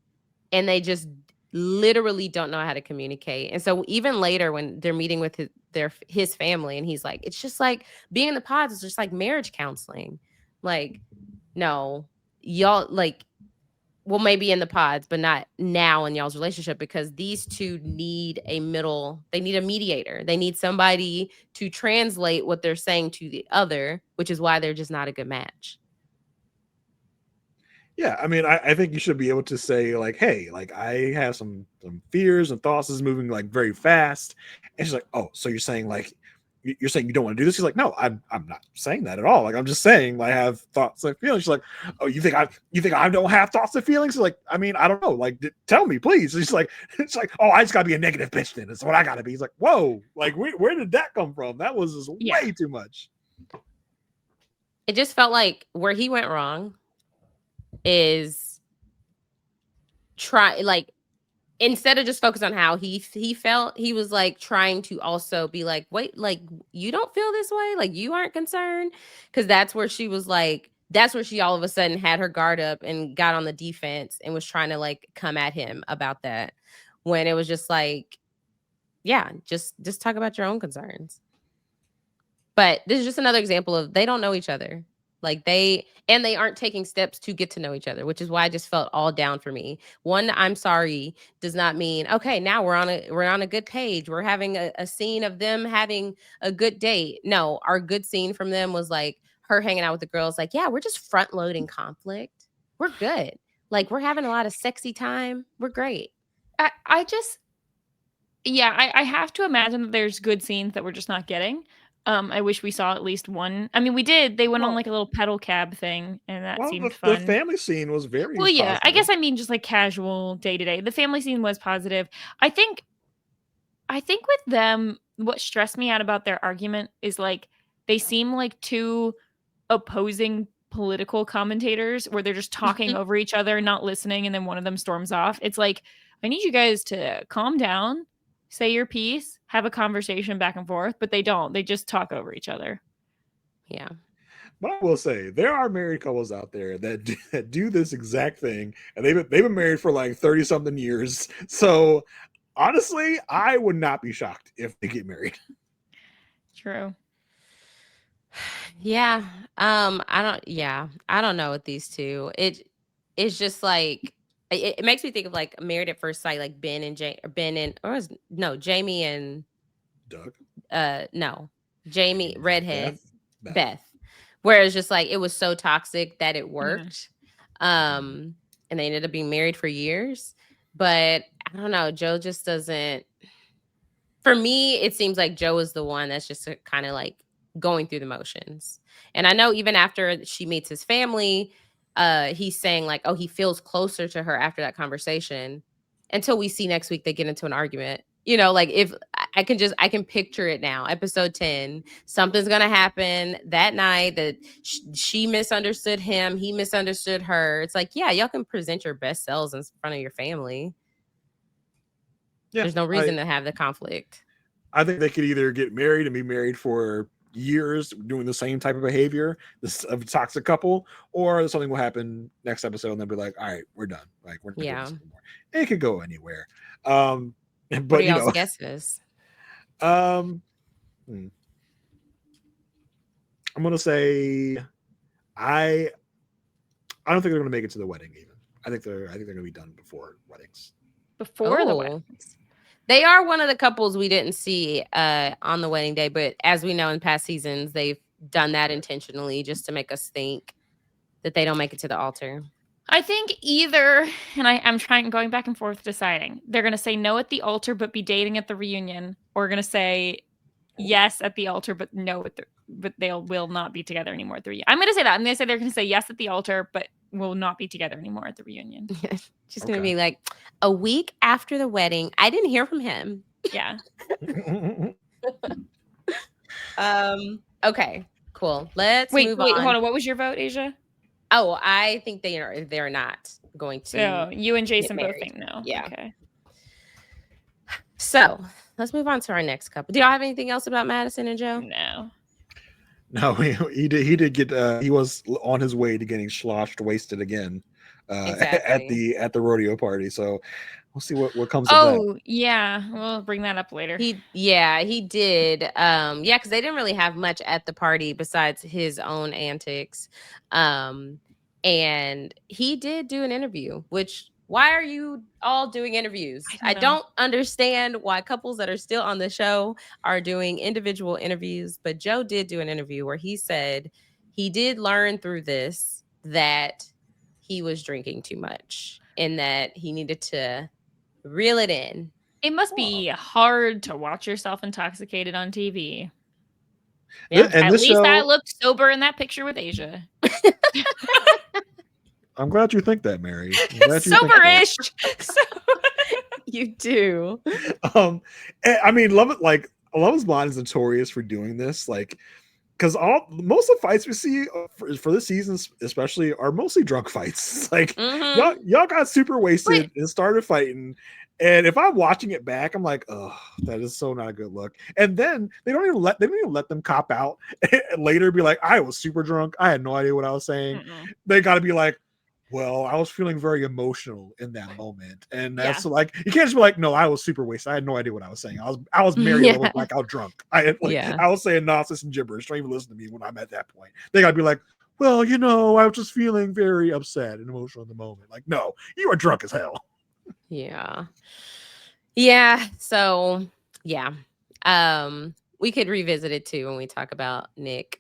And they just literally don't know how to communicate. And so even later when they're meeting with his family, and he's like, it's just like being in the pods is just like marriage counseling. Like, no, y'all, like, well, maybe in the pods, but not now in y'all's relationship, because these two need they need a mediator. They need somebody to translate what they're saying to the other, which is why they're just not a good match. Yeah, I mean, I think you should be able to say, like, hey, like, I have some fears and thoughts is moving like very fast. And she's like, oh, so you're saying like you're saying you don't want to do this? She's like, no, I'm not saying that at all. Like, I'm just saying, like, I have thoughts and feelings. She's like, oh, you think I don't have thoughts and feelings? She's like, I mean, I don't know. Like, tell me, please. She's like, it's like, oh, I just gotta be a negative bitch then. That's what I gotta be. He's like, whoa, like, where did that come from? That was just way too much. It just felt like where he went wrong is instead of just focus on how he felt, he was like trying to also be like, wait, like, you don't feel this way? Like, you aren't concerned? Because that's where she all of a sudden had her guard up and got on the defense and was trying to like come at him about that, when it was just like, yeah, just talk about your own concerns. But this is just another example of they don't know each other. Like, they aren't taking steps to get to know each other, which is why I just felt all down for me. One, I'm sorry does not mean, okay, now we're on a good page. We're having a scene of them having a good date. No, our good scene from them was like her hanging out with the girls. Like, yeah, we're just front loading conflict. We're good. Like, we're having a lot of sexy time. We're great. I have to imagine that there's good scenes that we're just not getting. I wish we saw at least one. I mean, we did. They went on like a little pedal cab thing, and that seemed fun. The family scene was very yeah. positive. I guess I mean just like casual day to day. The family scene was positive. I think with them, what stressed me out about their argument is like they seem like two opposing political commentators where they're just talking over each other, not listening, and then one of them storms off. It's like, I need you guys to calm down, say your piece, have a conversation back and forth, but they don't. They just talk over each other. Yeah. But I will say there are married couples out there that do this exact thing, and they've been married for like 30 something years. So honestly, I would not be shocked if they get married. True. Yeah. I don't know with these two. It's just like it makes me think of like Married at First Sight, like Jamie and Doug. No. Jamie, redhead, Beth. Where it's just like it was so toxic that it worked. And they ended up being married for years. But I don't know, Joe just doesn't. For me, it seems like Joe is the one that's just kind of like going through the motions. And I know even after she meets his family, he's saying like, oh, he feels closer to her after that conversation, until we see next week they get into an argument. Like if I can picture it now. Episode 10, something's gonna happen that night that she misunderstood him, he misunderstood her. It's like, yeah, y'all can present your best selves in front of your family. Yeah, there's no reason to have the conflict. I think they could either get married and be married for years doing the same type of behavior, this of a toxic couple, or something will happen next episode and they'll be like, all right, we're done. Like, we're not doing this anymore. It could go anywhere. But what are y'all's guesses? I'm gonna say I don't think they're gonna make it to the wedding even. I think they're gonna be done before weddings. Before the weddings. They are one of the couples we didn't see on the wedding day, but as we know in past seasons, they've done that intentionally just to make us think that they don't make it to the altar. I think either, and I'm going back and forth deciding, they're going to say no at the altar but be dating at the reunion, or going to say yes at the altar but no but they will not be together anymore at the reunion. I'm going to say that. I'm going to say they're going to say yes at the altar but will not be together anymore at the reunion. She's going to be like, a week after the wedding, I didn't hear from him. Yeah. Okay, cool. Let's move on. Wait, hold on. What was your vote, Asia? Oh, I think they're not going to. So you and Jason both think no. Yeah. Okay. So let's move on to our next couple. Do y'all have anything else about Madison and Joe? No, he did get he was on his way to getting sloshed wasted again exactly. at the rodeo party. So we'll see what comes of that. Oh, yeah. We'll bring that up later. He did. Because they didn't really have much at the party besides his own antics. And he did do an interview, which why are you all doing interviews? I don't understand why couples that are still on the show are doing individual interviews, but Joe did do an interview where he said he did learn through this that he was drinking too much and that he needed to reel it in. It must be hard to watch yourself intoxicated on TV. Yeah. And at least I looked sober in that picture with Asia. I'm glad you think that, Mary. Sober-ish. You do. I mean, Love Is Blind is notorious for doing this, like, because most of the fights we see for this season, especially, are mostly drunk fights. Like, y'all got super wasted and started fighting. And if I'm watching it back, I'm like, oh, that is so not a good look. And then they don't even let them cop out and later be like, I was super drunk. I had no idea what I was saying. They got to be like, well, I was feeling very emotional in that moment. And that's like, you can't just be like, no, I was super wasted. I had no idea what I was saying. I was married. Like I was drunk. I was saying nonsense and gibberish. Don't even listen to me when I'm at that point. They got to be like, well, I was just feeling very upset and emotional in the moment. Like, no, you are drunk as hell. Yeah. So we could revisit it too when we talk about Nick.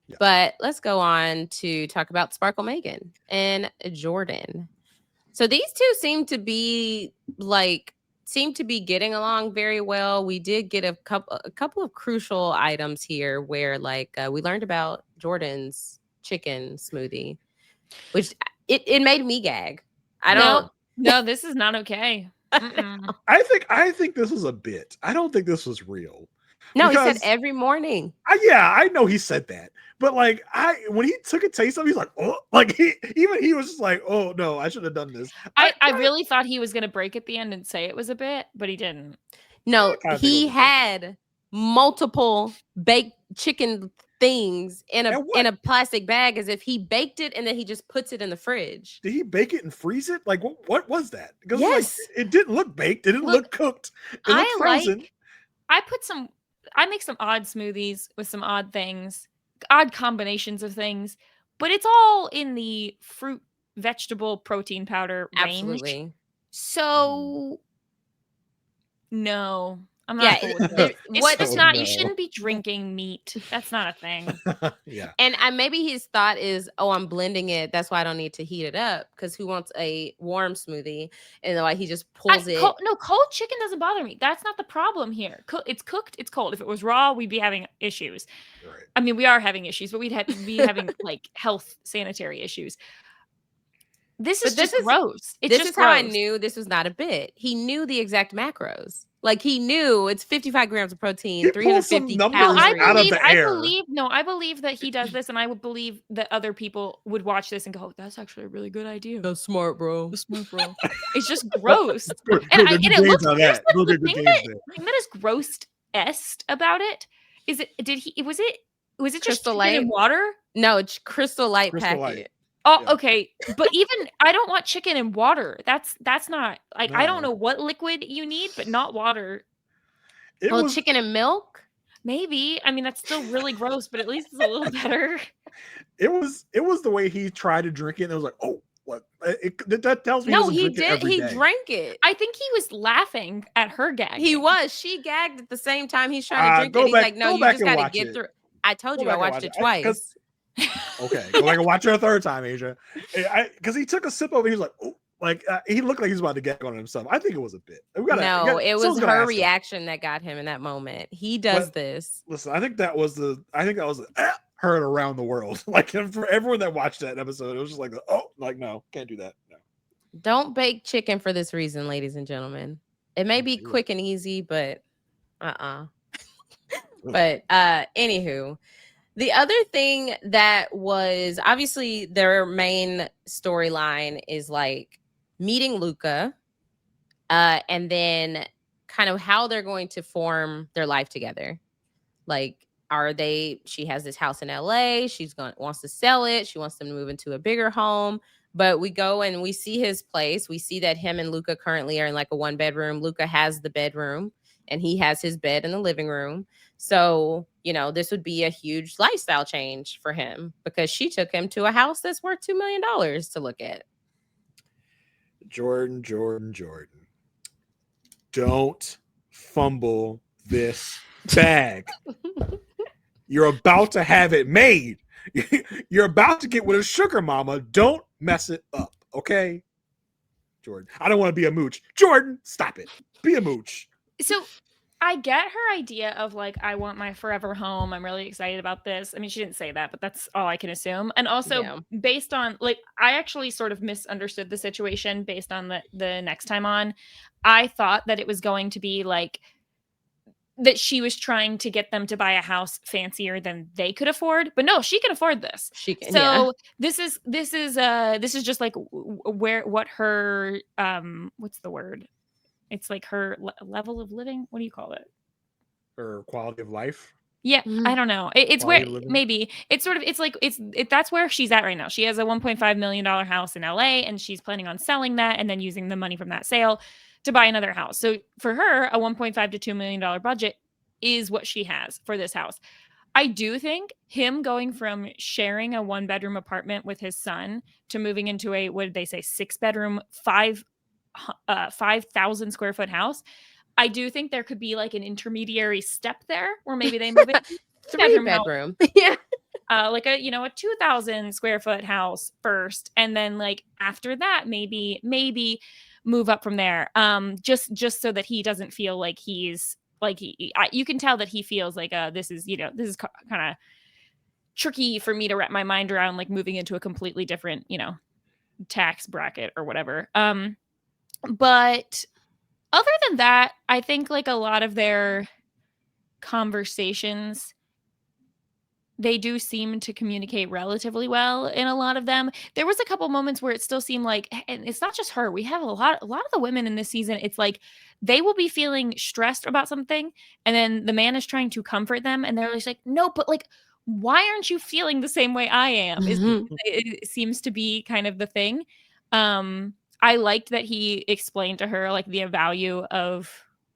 Yeah. But let's go on to talk about Sparkle Megan and Jordan. So these two seem to be getting along very well. We did get a couple of crucial items here where we learned about Jordan's chicken smoothie, which it made me gag. No, this is not okay. I think this is a bit. I don't think this was real. No, he said every morning. I know he said that, but when he took a taste of it, he's like, oh, like he was just like, oh no, I should have done this. I really thought he was gonna break at the end and say it was a bit, but he didn't. No, he had multiple baked chicken things in a plastic bag, as if he baked it and then he just puts it in the fridge. Did he bake it and freeze it? Like what was that? Because it didn't look baked. It didn't look cooked. It looked frozen. I make some odd smoothies with some odd things, odd combinations of things, but it's all in the fruit, vegetable, protein powder range. So no. I'm not cool with it. It's not. You shouldn't be drinking meat. That's not a thing. Yeah. And maybe his thought is, oh, I'm blending it. That's why I don't need to heat it up. Because who wants a warm smoothie? And like he just pulls it. Cold chicken doesn't bother me. That's not the problem here. It's cooked. It's cold. If it was raw, we'd be having issues. Right. I mean, we are having issues, but we'd be having like health sanitary issues. This is just gross. It's this just is how I gross. knew this was not a bit. He knew the exact macros. Like he knew it's 55 grams of protein, 350 calories. I believe that he does this, and I would believe that other people would watch this and go, "That's actually a really good idea. That's smart, bro. That's smart, bro." It's just gross. And it looks the thing that is gross-est about it is was it just Crystal chicken Light and water? No, it's Crystal Light packet. Oh, yeah. Okay. But even I don't want chicken and water. That's not like, no. I don't know what liquid you need, but not water. Chicken and milk? Maybe. I mean, that's still really gross, but at least it's a little better. It was the way he tried to drink it, and it was like, oh, what? That tells me no, he did. He drank it. I think he was laughing at her gag. He was. She gagged at the same time he's trying to drink it. He's like, no, you just got to get through. I told you I watched it twice. Okay, go back and watch it a third time, Asia. Because he took a sip of it, he was like, oh, like he looked like he was about to gag on himself. I think it was a bit. It was her reaction that got him in that moment. He does this. Listen, I think that was heard around the world. Like for everyone that watched that episode, it was just like, oh, like no, can't do that. No. Don't bake chicken for this reason, ladies and gentlemen. It may be quick and easy, but But anywho. The other thing that was obviously their main storyline is like meeting Luca and then kind of how they're going to form their life together. Like, she has this house in LA. Wants to sell it. She wants them to move into a bigger home. But we go and we see his place. We see that him and Luca currently are in like a 1-bedroom. Luca has the bedroom and he has his bed in the living room. So, this would be a huge lifestyle change for him because she took him to a house that's worth $2 million to look at. Jordan. Don't fumble this bag. You're about to have it made. You're about to get with a sugar mama. Don't mess it up, okay? Jordan, I don't want to be a mooch. Jordan, stop it. Be a mooch. So I get her idea of like, I want my forever home. I'm really excited about this. I mean, she didn't say that, but that's all I can assume. And also based on like, I actually sort of misunderstood the situation based on the next time on. I thought that it was going to be like that she was trying to get them to buy a house fancier than they could afford, but no, she can afford this. She can. So this is just like what her what's the word? It's like her level of living. What do you call it? Her quality of life. Yeah, I don't know. It's where maybe it's sort of that's where she's at right now. She has a $1.5 million house in LA, and she's planning on selling that and then using the money from that sale to buy another house. So for her, a $1.5 to $2 million budget is what she has for this house. I do think him going from sharing a 1-bedroom apartment with his son to moving into a, what did they say, 6-bedroom, 5,000 square foot house. I do think there could be like an intermediary step there where maybe they move it 3-bedroom. Yeah. Like a 2,000 square foot house first. And then like after that, maybe move up from there. Just so that he doesn't feel like he's like, you can tell that he feels like, this is kind of tricky for me to wrap my mind around, like moving into a completely different, tax bracket or whatever. But other than that, I think like a lot of their conversations, they do seem to communicate relatively well in a lot of them. There was a couple moments where it still seemed like, and it's not just her, we have a lot of the women in this season. It's like they will be feeling stressed about something, and then the man is trying to comfort them, and they're just like, no, but like, why aren't you feeling the same way I am? It seems to be kind of the thing. I liked that he explained to her like the value of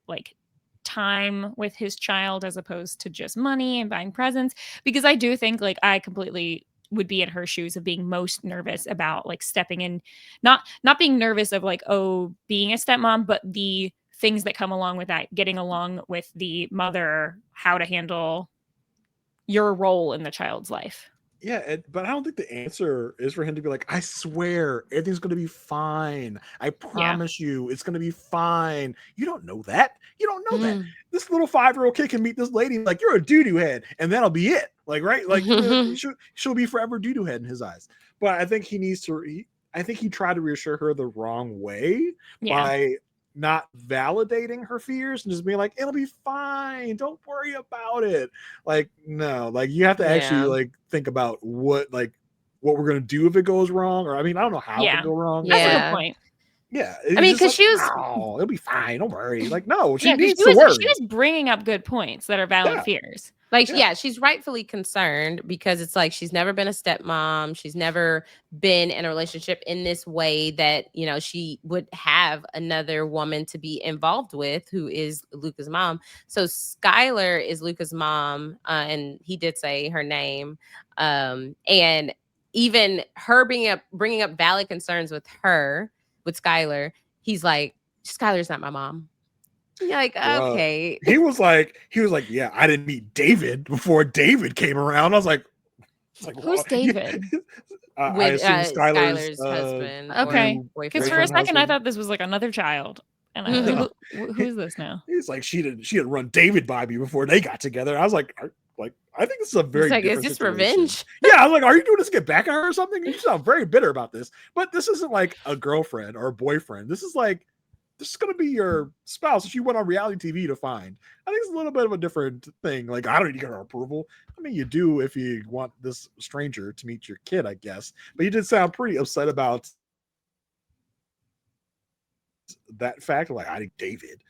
like time with his child as opposed to just money and buying presents, because I do think like I completely would be in her shoes of being most nervous about like stepping in, not being nervous of like, oh, being a stepmom, but the things that come along with that, getting along with the mother, how to handle your role in the child's life. Yeah, but I don't think the answer is for him to be like, I swear everything's going to be fine. I promise you it's going to be fine. You don't know that. You don't know that. This little 5-year-old kid can meet this lady like, you're a doo-doo head, and that'll be it. Like, right? Like she'll be forever doo-doo head in his eyes. But I think he needs to I think he tried to reassure her the wrong way by not validating her fears and just being like, it'll be fine, don't worry about it. Like, no, like you have to actually like think about what we're gonna do if it goes wrong, or I mean, I don't know how it could go wrong. That's a good point. Yeah, I mean, because like, she was, it'll be fine, don't worry. Like, no, she she needs to worry. She was bringing up good points that are valid fears. Like, she's rightfully concerned because it's like she's never been a stepmom. She's never been in a relationship in this way that, you know, she would have another woman to be involved with who is Luca's mom. So Skylar is Luca's mom, and he did say her name. And even her bringing up valid concerns with Skylar, he's like, Skylar's not my mom. You're like, okay. He was like, yeah, I didn't meet David before David came around. I was like who's David? I assume Skylar's husband. Okay, because for a second I thought this was like another child, and I was like, who's this now? He's like, she had run David by me before they got together. I was like, I think this is a very different is this situation. Revenge? Yeah, I was like, are you doing this to get back at her or something? You sound very bitter about this. But this isn't like a girlfriend or a boyfriend. This is going to be your spouse that you went on reality TV to find. I think it's a little bit of a different thing. Like, I don't need to get her approval. I mean, you do if you want this stranger to meet your kid, I guess. But you did sound pretty upset about that fact. Like, I need David.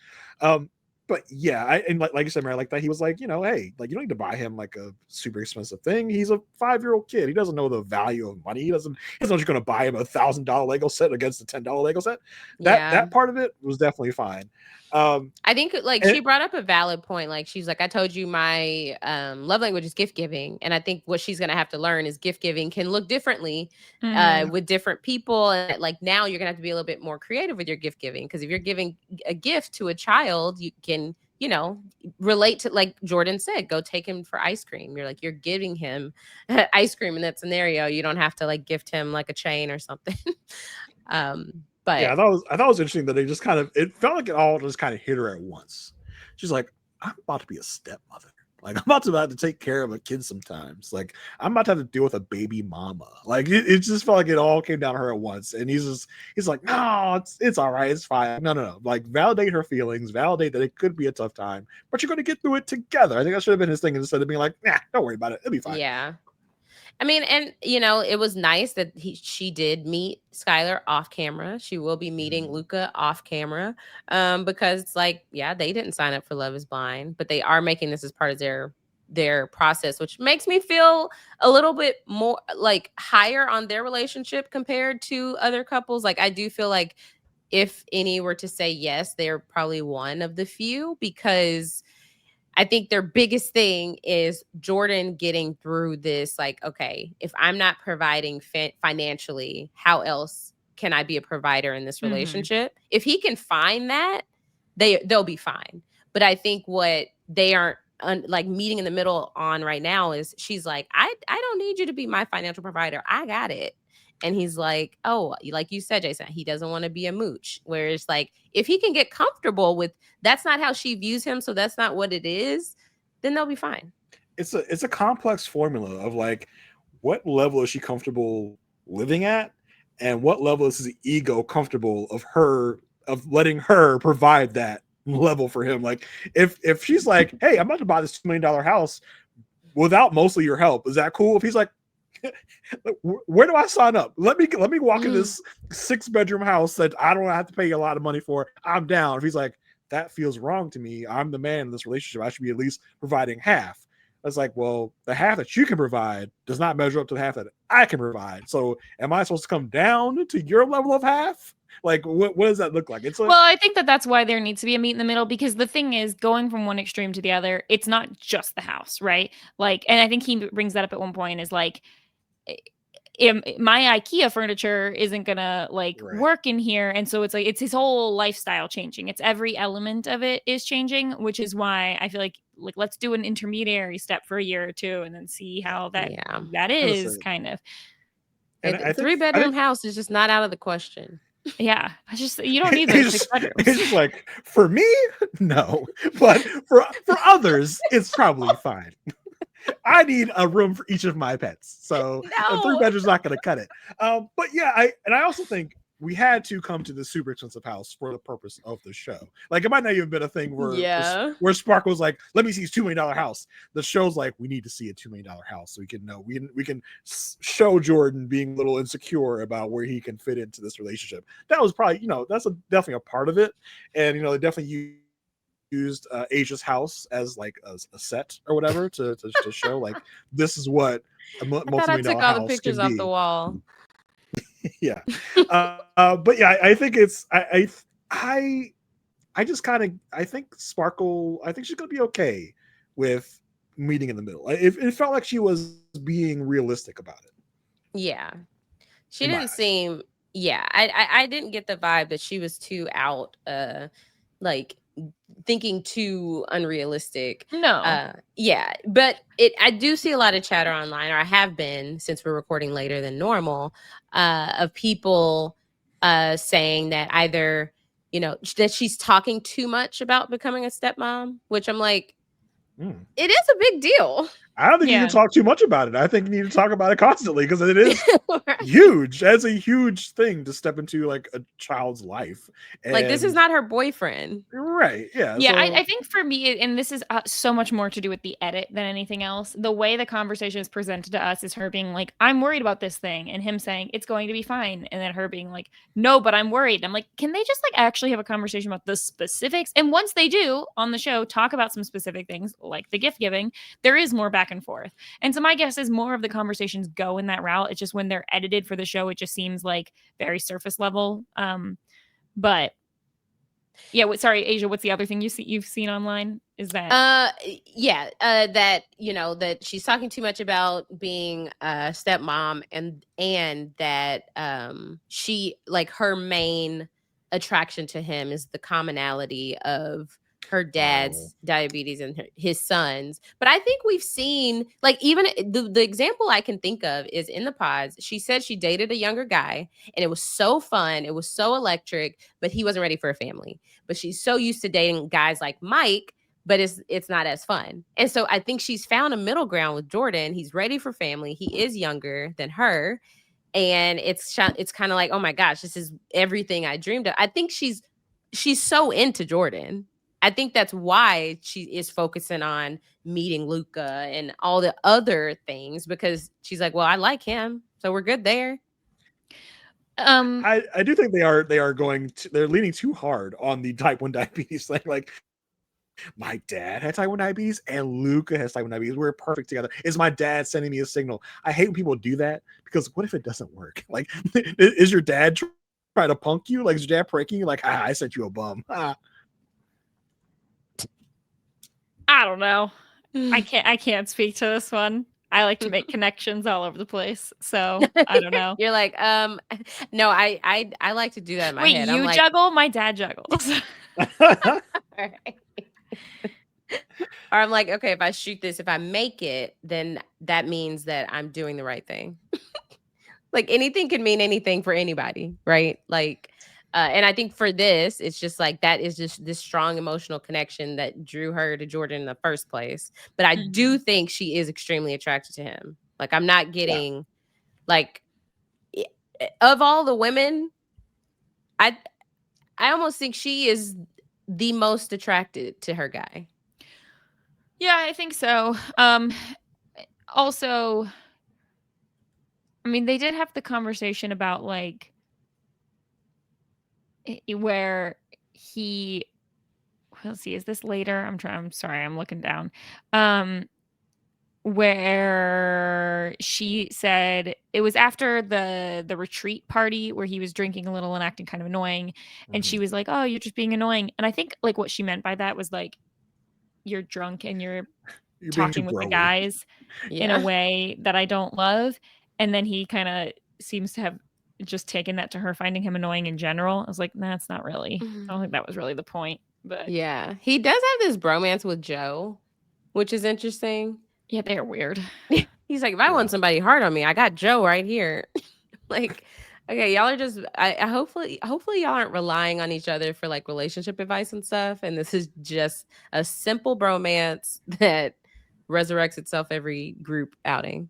But yeah, and like you said, Mary, like that, he was like, you know, hey, like you don't need to buy him like a super expensive thing. He's a 5-year-old kid. He doesn't know the value of money. He doesn't know you're going to buy him $1,000 Lego set against a $10 Lego set. That part of it was definitely fine. I think like she brought up a valid point. Like she's like, I told you my love language is gift giving, and I think what she's gonna have to learn is gift giving can look differently with different people, and like now you're gonna have to be a little bit more creative with your gift giving, because if you're giving a gift to a child, you can, you know, relate to, like Jordan said, go take him for ice cream. You're giving him ice cream in that scenario. You don't have to like gift him like a chain or something. But yeah, I thought it was interesting that they just kind of, it felt like it all just kind of hit her at once. She's like, I'm about to be a stepmother. Like, I'm about to have to take care of a kid sometimes. Like, I'm about to have to deal with a baby mama. Like, it just felt like it all came down to her at once. And he's like, no, it's all right. It's fine. No. Like, validate her feelings. Validate that it could be a tough time, but you're going to get through it together. I think that should have been his thing, instead of being like, nah, don't worry about it. It'll be fine. Yeah. I mean, and you know, it was nice that she did meet Skylar off camera. She will be meeting Luca off camera, because it's like, yeah, they didn't sign up for Love Is Blind, but they are making this as part of their process, which makes me feel a little bit more like higher on their relationship compared to other couples. Like, I do feel like if any were to say yes, they're probably one of the few, because I think their biggest thing is Jordan getting through this. Like, okay, if I'm not providing financially, how else can I be a provider in this relationship? If he can find that, they'll be fine. But I think what they aren't like meeting in the middle on right now is she's like, I don't need you to be my financial provider. I got it. And he's like, oh, like you said, Jason, he doesn't want to be a mooch. Whereas like, if he can get comfortable with, that's not how she views him, so that's not what it is, then they'll be fine. It's a complex formula of like, what level is she comfortable living at? And what level is his ego comfortable of letting her provide that level for him? Like, if she's like, hey, I'm about to buy this $2 million house without mostly your help, is that cool? If he's like, where do I sign up? Let me walk in this 6-bedroom house that I don't have to pay a lot of money for. I'm down. If he's like, that feels wrong to me, I'm the man in this relationship, I should be at least providing half. It's like, well, the half that you can provide does not measure up to the half that I can provide. So am I supposed to come down to your level of half? Like, what does that look like? Well, I think that's why there needs to be a meet in the middle, because the thing is, going from one extreme to the other, it's not just the house, right? Like, and I think he brings that up at one point, is like, my IKEA furniture isn't gonna work in here, and so it's like, it's his whole lifestyle changing. It's every element of it is changing, which is why I feel like let's do an intermediary step for a year or two and then see how that is kind of. A 3-bedroom house is just not out of the question. Yeah, you don't need those 6 bedrooms. It's just like, for me, no, but for others, it's probably fine. I need a room for each of my pets. So a 3-bedroom's not going to cut it. But yeah, I also think we had to come to the super expensive house for the purpose of the show. Like it might not even been a thing where Sparkle's like, let me see his $2 million house. The show's like, we need to see a $2 million house so we can know we can show Jordan being a little insecure about where he can fit into this relationship. That was probably, that's definitely a part of it. And they definitely used Aysha's house as like a set or whatever to show like this is what a multi-million-dollar house the pictures can off be. the wall. Yeah, but yeah, I think it's I just kind of I think Sparkle. I think she's gonna be okay with meeting in the middle. It felt like she was being realistic about it. Yeah, she didn't seem. Yeah, I didn't get the vibe that she was too out. Like thinking too unrealistic. No. Yeah, but I do see a lot of chatter online, or I have been since we're recording later than normal, of people saying that either that she's talking too much about becoming a stepmom, which I'm like, it is a big deal. I don't think you can talk too much about it. I think you need to talk about it constantly because it is huge. That's a huge thing to step into like a child's life. And like this is not her boyfriend. Right. Yeah. Yeah. I think for me, and this is so much more to do with the edit than anything else. The way the conversation is presented to us is her being like, I'm worried about this thing. And him saying it's going to be fine. And then her being like, no, but I'm worried. And I'm like, can they just like actually have a conversation about the specifics? And once they do on the show, talk about some specific things like the gift giving, there is more back and forth. And so my guess is more of the conversations go in that route. It's just when they're edited for the show, it just seems like very surface level. But yeah, sorry, Asia, what's the other thing you've seen online? Is that that that she's talking too much about being a stepmom and that she like her main attraction to him is the commonality of her dad's diabetes and his son's. But I think we've seen like even the example I can think of is in the pods. She said she dated a younger guy and it was so fun. It was so electric, but he wasn't ready for a family. But she's so used to dating guys like Mike, but it's not as fun. And so I think she's found a middle ground with Jordan. He's ready for family. He is younger than her. And it's kind of like, oh my gosh, this is everything I dreamed of. I think she's so into Jordan. I think that's why she is focusing on meeting Luca and all the other things because she's like, well, I like him, so we're good there. I do think they're leaning too hard on the type 1 diabetes thing. Like my dad had type 1 diabetes and Luca has type 1 diabetes. We're perfect together. Is my dad sending me a signal? I hate when people do that because what if it doesn't work? Like, is your dad trying to punk you? Like, is your dad pranking you? Like, I sent you a bum. I don't know. I can't speak to this one. I like to make connections all over the place. So I don't know. You're like, no, I like to do that in my head. You juggle, my dad juggles. All right. Or I'm like, okay, if I shoot this, if I make it, then that means that I'm doing the right thing. Like anything can mean anything for anybody, right? Like, and I think for this, it's just like that is just this strong emotional connection that drew her to Jordan in the first place. But I do think she is extremely attracted to him. Like, I'm not getting like of all the women, I almost think she is the most attracted to her guy. Yeah, I think so. Also, I mean, they did have the conversation about like where he, let's see, is this later? I'm sorry, I'm looking down. Where she said it was after the retreat party where he was drinking a little and acting kind of annoying. And she was like, oh, you're just being annoying. And I think like what she meant by that was like, you're drunk and you're talking with the guys in a way that I don't love. And then he kind of seems to have just taken that to her finding him annoying in general. I was like, nah, that's not really, I don't think that was really the point. But yeah, he does have this bromance with Joe, which is interesting. Yeah, they're weird. He's like, if I want somebody hard on me, I got Joe right here. Like, okay, y'all are just I hopefully y'all aren't relying on each other for like relationship advice and stuff. And this is just a simple bromance that resurrects itself every group outing.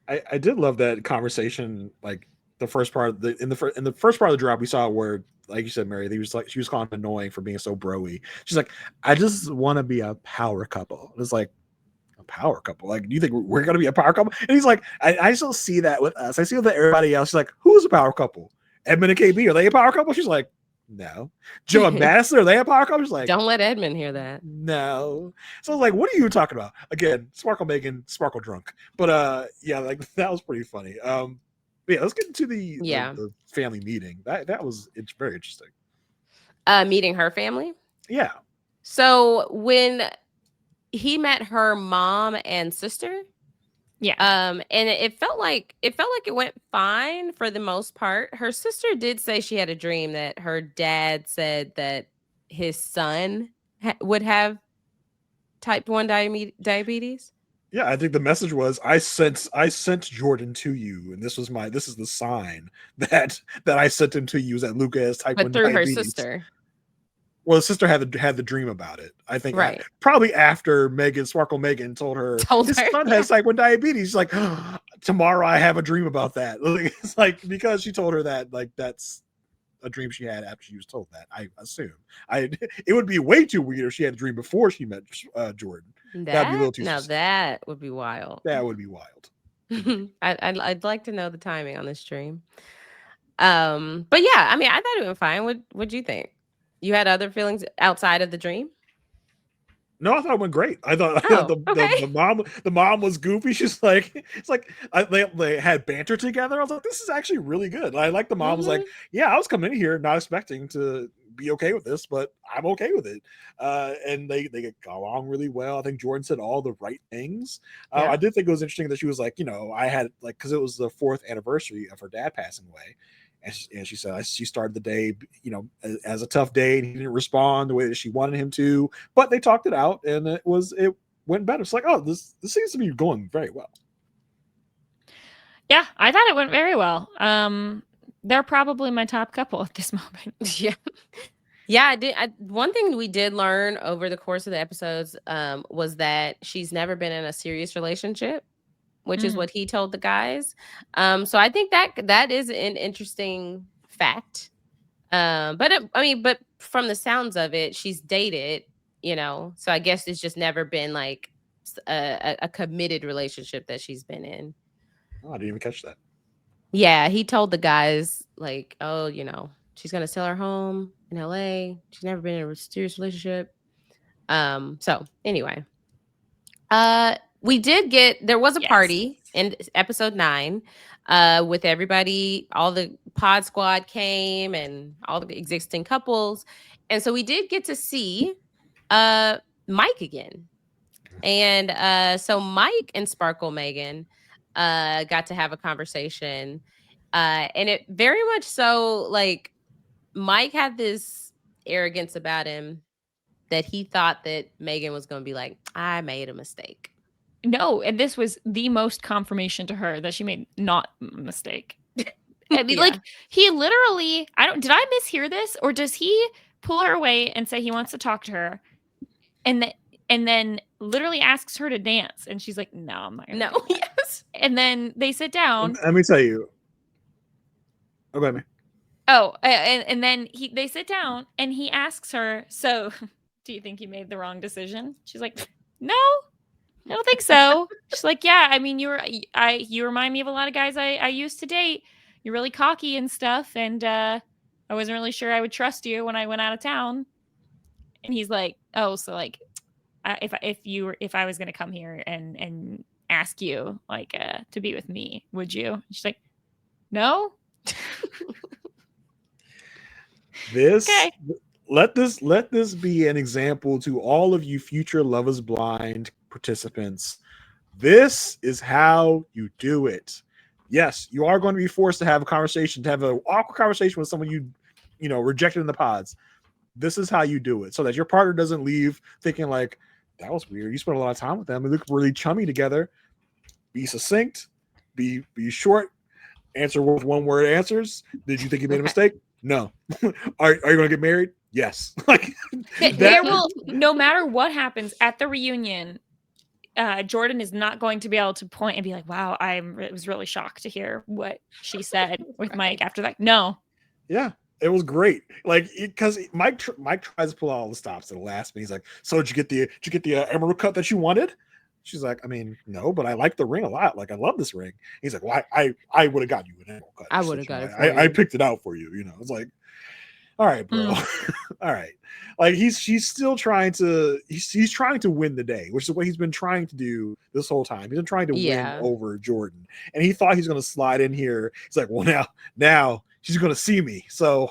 I did love that conversation. Like the first part of in the first part of the drop, we saw where, like you said, Mary, she was calling him annoying for being so broy. She's like, I just want to be a power couple. It's like, a power couple? Like, do you think we're gonna be a power couple? And he's like, I still see that with us. I see with everybody else. She's like, who's a power couple? Edmund and KB, are they a power couple? She's like, no. Joe and Madison, are they a power couple? She's like, don't let Edmund hear that. No. So I was like, what are you talking about? Again, Sparkle Megan, Sparkle drunk. But yeah, like that was pretty funny. Yeah, let's get into the family meeting. It's very interesting. Meeting her family? Yeah. So when he met her mom and sister, and it felt like it went fine for the most part. Her sister did say she had a dream that her dad said that his son would have type 1 diabetes. Yeah, I think the message was, I sent Jordan to you, and this is the sign that I sent him to you, is that Luca has type 1 through diabetes. Her sister. Well, the sister had the dream about it. I think right. Probably after Sparkle Megan told her his son has type 1 diabetes. She's like, oh, tomorrow I have a dream about that. It's like, because she told her that, like, that's a dream she had after she was told that. I assume it would be way too weird if she had a dream before she met Jordan. That'd be a little too. Now that would be wild. That would be wild. I'd like to know the timing on this dream. But yeah, I mean, I thought it went fine. What'd you think? You had other feelings outside of the dream? No, I thought it went great. I thought the mom was goofy. She's like, it's like they had banter together. I was like, this is actually really good. I like the mom was like, yeah, I was coming in here not expecting to be okay with this, but I'm okay with it. And they get along really well. I think Jordan said all the right things. I did think it was interesting that she was like, I had like, because it was the 4th anniversary of her dad passing away. And she said she started the day, as a tough day, and he didn't respond the way that she wanted him to. But they talked it out, and it went better. It's like, oh, this seems to be going very well. Yeah, I thought it went very well. They're probably my top couple at this moment. Yeah, I did. One thing we did learn over the course of the episodes was that she's never been in a serious relationship, which is what he told the guys. So I think that is an interesting fact. But from the sounds of it, she's dated, so I guess it's just never been like a committed relationship that she's been in. Oh, I didn't even catch that. Yeah, he told the guys like, oh, she's going to sell her home in LA. She's never been in a serious relationship. So anyway, there was a party in episode 9 with everybody. All the pod squad came and all the existing couples. And so we did get to see Mike again. And so Mike and Sparkle Megan got to have a conversation. And it very much so, like, Mike had this arrogance about him that he thought that Megan was going to be like, I made a mistake. No, and this was the most confirmation to her that she made not a mistake. I mean, like, he literally, did I mishear this? Or does he pull her away and say he wants to talk to her? And then literally asks her to dance. And she's like, no, I'm not gonna do that. Yes. And then they sit down. Let me tell you. Okay, man. Oh, and then they sit down and he asks her, so do you think you made the wrong decision? She's like, no, I don't think so. She's like, yeah, I mean, you remind me of a lot of guys I used to date. You're really cocky and stuff. And I wasn't really sure I would trust you when I went out of town. And he's like, oh, so like, if I was going to come here and ask you like to be with me, would you? And she's like, no. Let this be an example to all of you future Love is Blind participants. This is how you do it. Yes, you are going to be forced to have a conversation, to have an awkward conversation with someone you rejected in the pods. This is how you do it, so that your partner doesn't leave thinking like, that was weird. You spent a lot of time with them. They look really chummy together. Be succinct. Be short. Answer with one-word answers. Did you think you made a mistake? No. Are you going to get married? Yes. Like there will, no matter what happens at the reunion, Jordan is not going to be able to point and be like, wow, I was really shocked to hear what she said with Mike after that. No. Yeah. It was great, like, because Mike tries to pull out all the stops at the last minute. He's like, "So did you get the emerald cut that you wanted?" She's like, "I mean, no, but I like the ring a lot. Like, I love this ring." He's like, "Well, I would have got you an emerald cut. I would have got it for I you. picked it out for you. You know." It's like, all right, bro. All right. Like, he's still trying to he's trying to win the day, which is what he's been trying to do this whole time. He's been trying to win over Jordan, and he thought he's going to slide in here. He's like, "Well, now she's going to see me. So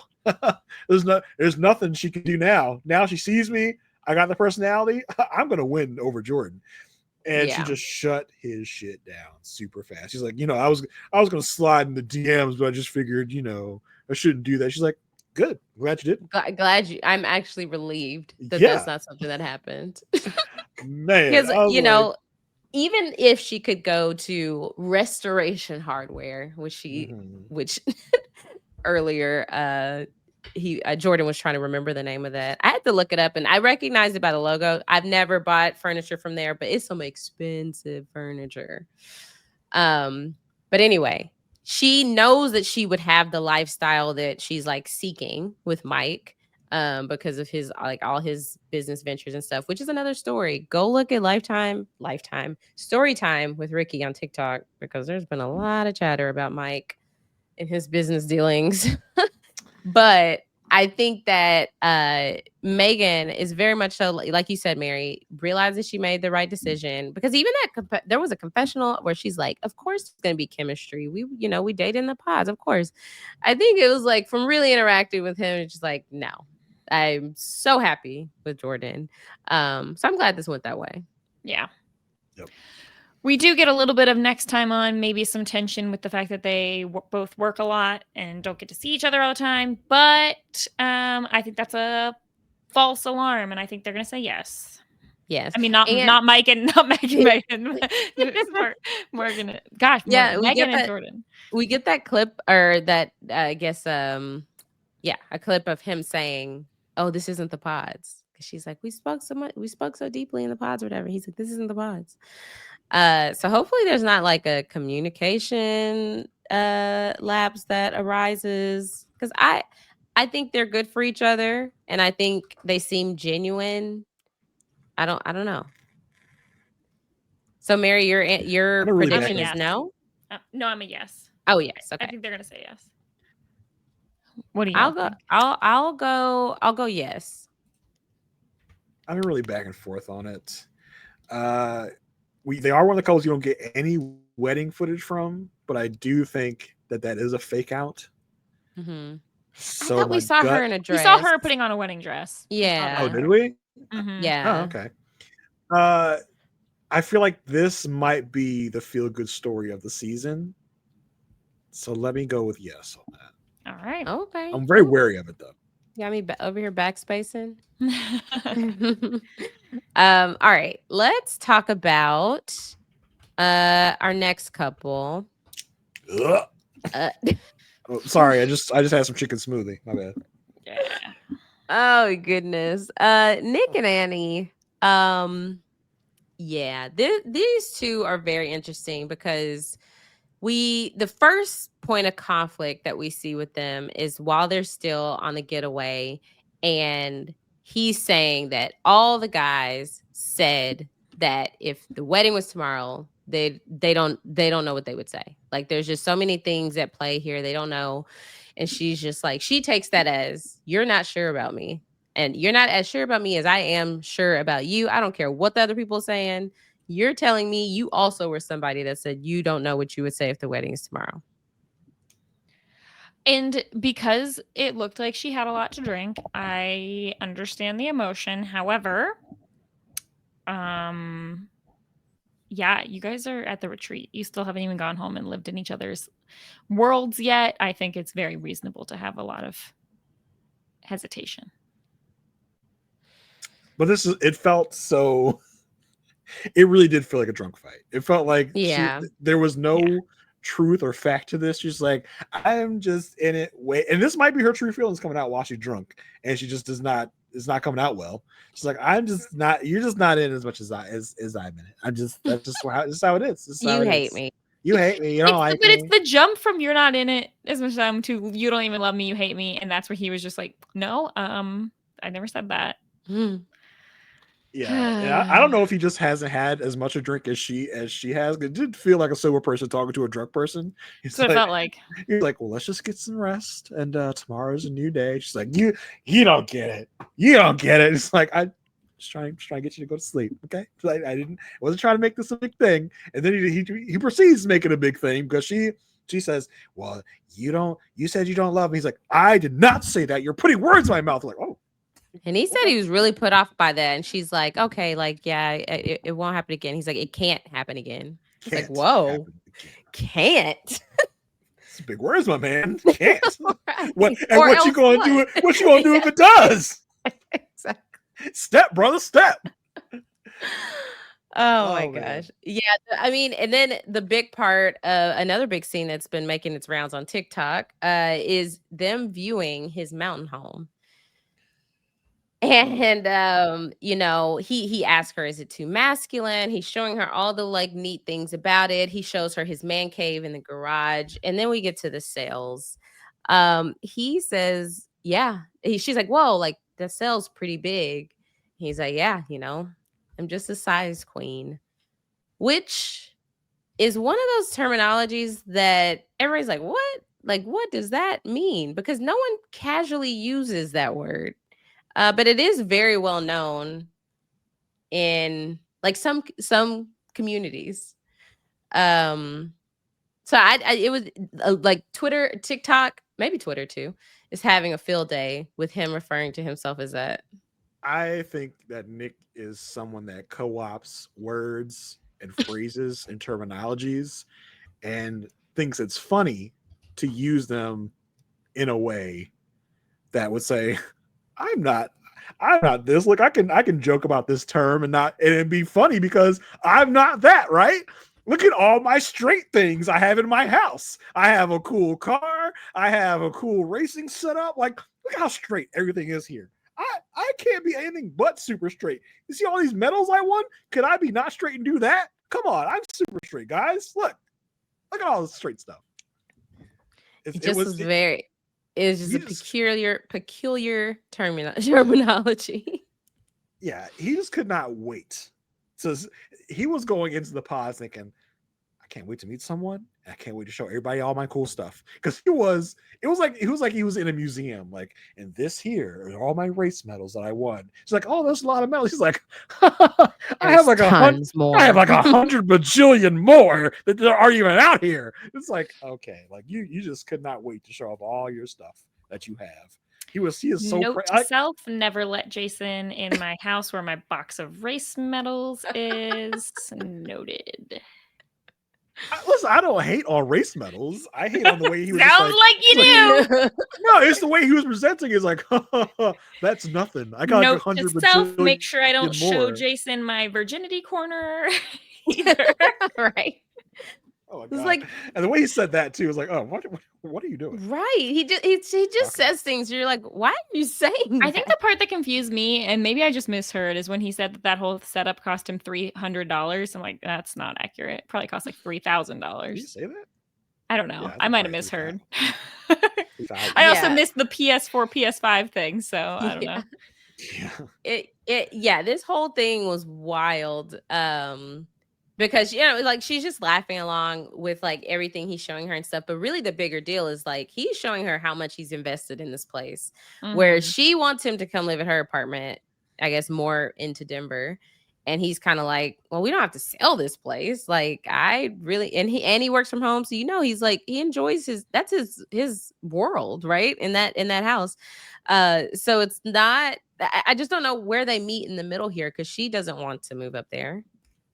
there's nothing she can do now. Now she sees me. I got the personality. I'm going to win over Jordan." And she just shut his shit down super fast. She's like, I was going to slide in the DMs, but I just figured, I shouldn't do that. She's like, "Good. I'm glad you did." Glad you. I'm actually relieved that that's not something that happened. Man, because even if she could go to Restoration Hardware, which earlier Jordan was trying to remember the name of that. I had to look it up, and I recognized it by the logo. I've never bought furniture from there, but it's some expensive furniture. But anyway, she knows that she would have the lifestyle that she's like seeking with Mike, because of his all his business ventures and stuff, which is another story. Go look at Lifetime Story Time with Ricky on TikTok, because there's been a lot of chatter about Mike and his business dealings. But I think that Megan is very much so, like you said, Mary, realizes she made the right decision, because even there was a confessional where she's like, "Of course it's going to be chemistry. We dated in the pods, of course." I think it was like from really interacting with him, it's just like, no, I'm so happy with Jordan. So I'm glad this went that way. Yeah. Yep. We do get a little bit of next time on, maybe some tension with the fact that they both work a lot and don't get to see each other all the time. But I think that's a false alarm, and I think they're going to say yes. Yes. I mean, not Mike and not Megan. Morgan. Gosh, yeah, Megan and Jordan. We get that clip, or that I guess, a clip of him saying, "Oh, this isn't the pods." Because she's like, we spoke so deeply in the pods, or whatever. He's like, "This isn't the pods." So hopefully there's not like a communication lapse that arises, because I think they're good for each other, and I think they seem genuine. I don't know. So Mary, your prediction is no? No, I'm a yes. Oh yes, okay. I think they're gonna say yes. What do you? I'll go yes. I've been really back and forth on it. They are one of the couples you don't get any wedding footage from, but I do think that is a fake out. Mm-hmm. So I thought we saw her in a dress. We saw her putting on a wedding dress. Yeah. Oh, did we? Mm-hmm. Yeah. Oh, okay. I feel like this might be the feel-good story of the season. So let me go with yes on that. All right. Okay. I'm very wary of it, though. Got me over here backspacing. All right. Let's talk about our next couple. Oh, sorry, I just had some chicken smoothie. My bad. Yeah. Oh goodness. Nick and Annie. Yeah, these two are very interesting, because the first point of conflict that we see with them is while they're still on the getaway, and he's saying that all the guys said that if the wedding was tomorrow, they don't know what they would say. Like, there's just so many things at play here, they don't know. And she's just like, she takes that as, you're not sure about me, and you're not as sure about me as I am sure about you. I don't care what the other people are saying. You're telling me you also were somebody that said you don't know what you would say if the wedding is tomorrow. And because it looked like she had a lot to drink, I understand the emotion. However, yeah, you guys are at the retreat. You still haven't even gone home and lived in each other's worlds yet. I think it's very reasonable to have a lot of hesitation. But it felt so, it really did feel like a drunk fight. It felt like there was no truth or fact to this. She's like, I am just in it. And this might be her true feelings coming out while she's drunk, and she just is not it's not coming out well. She's like, I'm just not. You're just not in as much as I'm in it. I'm just that's just how it is. This is how You it hate is. me. You hate me. You don't like but me. it's the jump from you're not in it as much as I'm to you don't even love me, you hate me, and that's where he was just like, no, I never said that. Yeah, and I don't know if he just hasn't had as much a drink as she has. It did feel like a sober person talking to a drunk person. That's what it felt like. He's like, well, let's just get some rest, and tomorrow's a new day. She's like, you don't get it. You don't get it. It's like I'm just trying to get you to go to sleep. Okay, so I wasn't trying to make this a big thing, and then he proceeds to make it a big thing because she says, well, you said you don't love me. He's like, I did not say that. You're putting words in my mouth. I'm like, oh. And he said he was really put off by that. And she's like, okay, like, yeah, it won't happen again. He's like, it can't happen again. He's like, whoa, can't. It's big words, my man. Can't. Right. What you gonna do? What you gonna do if it does? Exactly. Step, brother, step. Oh my gosh. Yeah. I mean, and then the big part, another big scene that's been making its rounds on TikTok is them viewing his mountain home. And you know, he asked her, is it too masculine? He's showing her all the like neat things about it. He shows her his man cave in the garage, and then we get to the sales. He says, yeah. She's like, whoa, like the sale's pretty big. He's like, yeah, you know, I'm just a size queen, which is one of those terminologies that everybody's like, what? Like, what does that mean? Because no one casually uses that word. But it is very well known in like some communities. So it was like Twitter, TikTok, maybe Twitter too, is having a field day with him referring to himself as that. I think that Nick is someone that co-ops words and phrases and terminologies and thinks it's funny to use them in a way that would say, I'm not this. Look, I can joke about this term and it'd be funny because I'm not that, right? Look at all my straight things I have in my house. I have a cool car. I have a cool racing setup. Like, look how straight everything is here. I can't be anything but super straight. You see all these medals I won? Could I be not straight and do that? Come on, I'm super straight, guys. Look at all this straight stuff. It was just a peculiar terminology. Yeah, he just could not wait. So he was going into the pod thinking, I can't wait to meet someone. And I can't wait to show everybody all my cool stuff. Because it was like he was in a museum. Like, and this here are all my race medals that I won. He's like, oh, there's a lot of medals. He's like, I have like 100 bajillion more that aren't even out here. It's like, okay, like you just could not wait to show off all your stuff that you have. He is so note to self, never let Jason in my house where my box of race medals is. Noted. Listen, I don't hate on race medals. I hate on the way he was. Sounds like you do. No, it's the way he was presenting. Is like, that's nothing. I got note 100 to self. Make sure I don't show Jason my virginity corner either. Right. Oh my God. Like, and the way he said that too was like, oh, what are you doing? Right. He just says things. You're like, why are you saying I think the part that confused me, and maybe I just misheard, is when he said that whole setup cost him $300. I'm like, that's not accurate. It probably cost like $3,000. Did you say that? I don't know. Yeah, I might have misheard. I also missed the PS4, PS5 thing, so I don't know. Yeah. This whole thing was wild. Because, you know, like she's just laughing along with like everything he's showing her and stuff. But really the bigger deal is like he's showing her how much he's invested in this place, where she wants him to come live at her apartment, I guess more into Denver. And he's kind of like, well, we don't have to sell this place. Like I really, and he works from home. So, you know, he's like, he enjoys that's his world, right? In that house. So it's not, I just don't know where they meet in the middle here. Cause she doesn't want to move up there.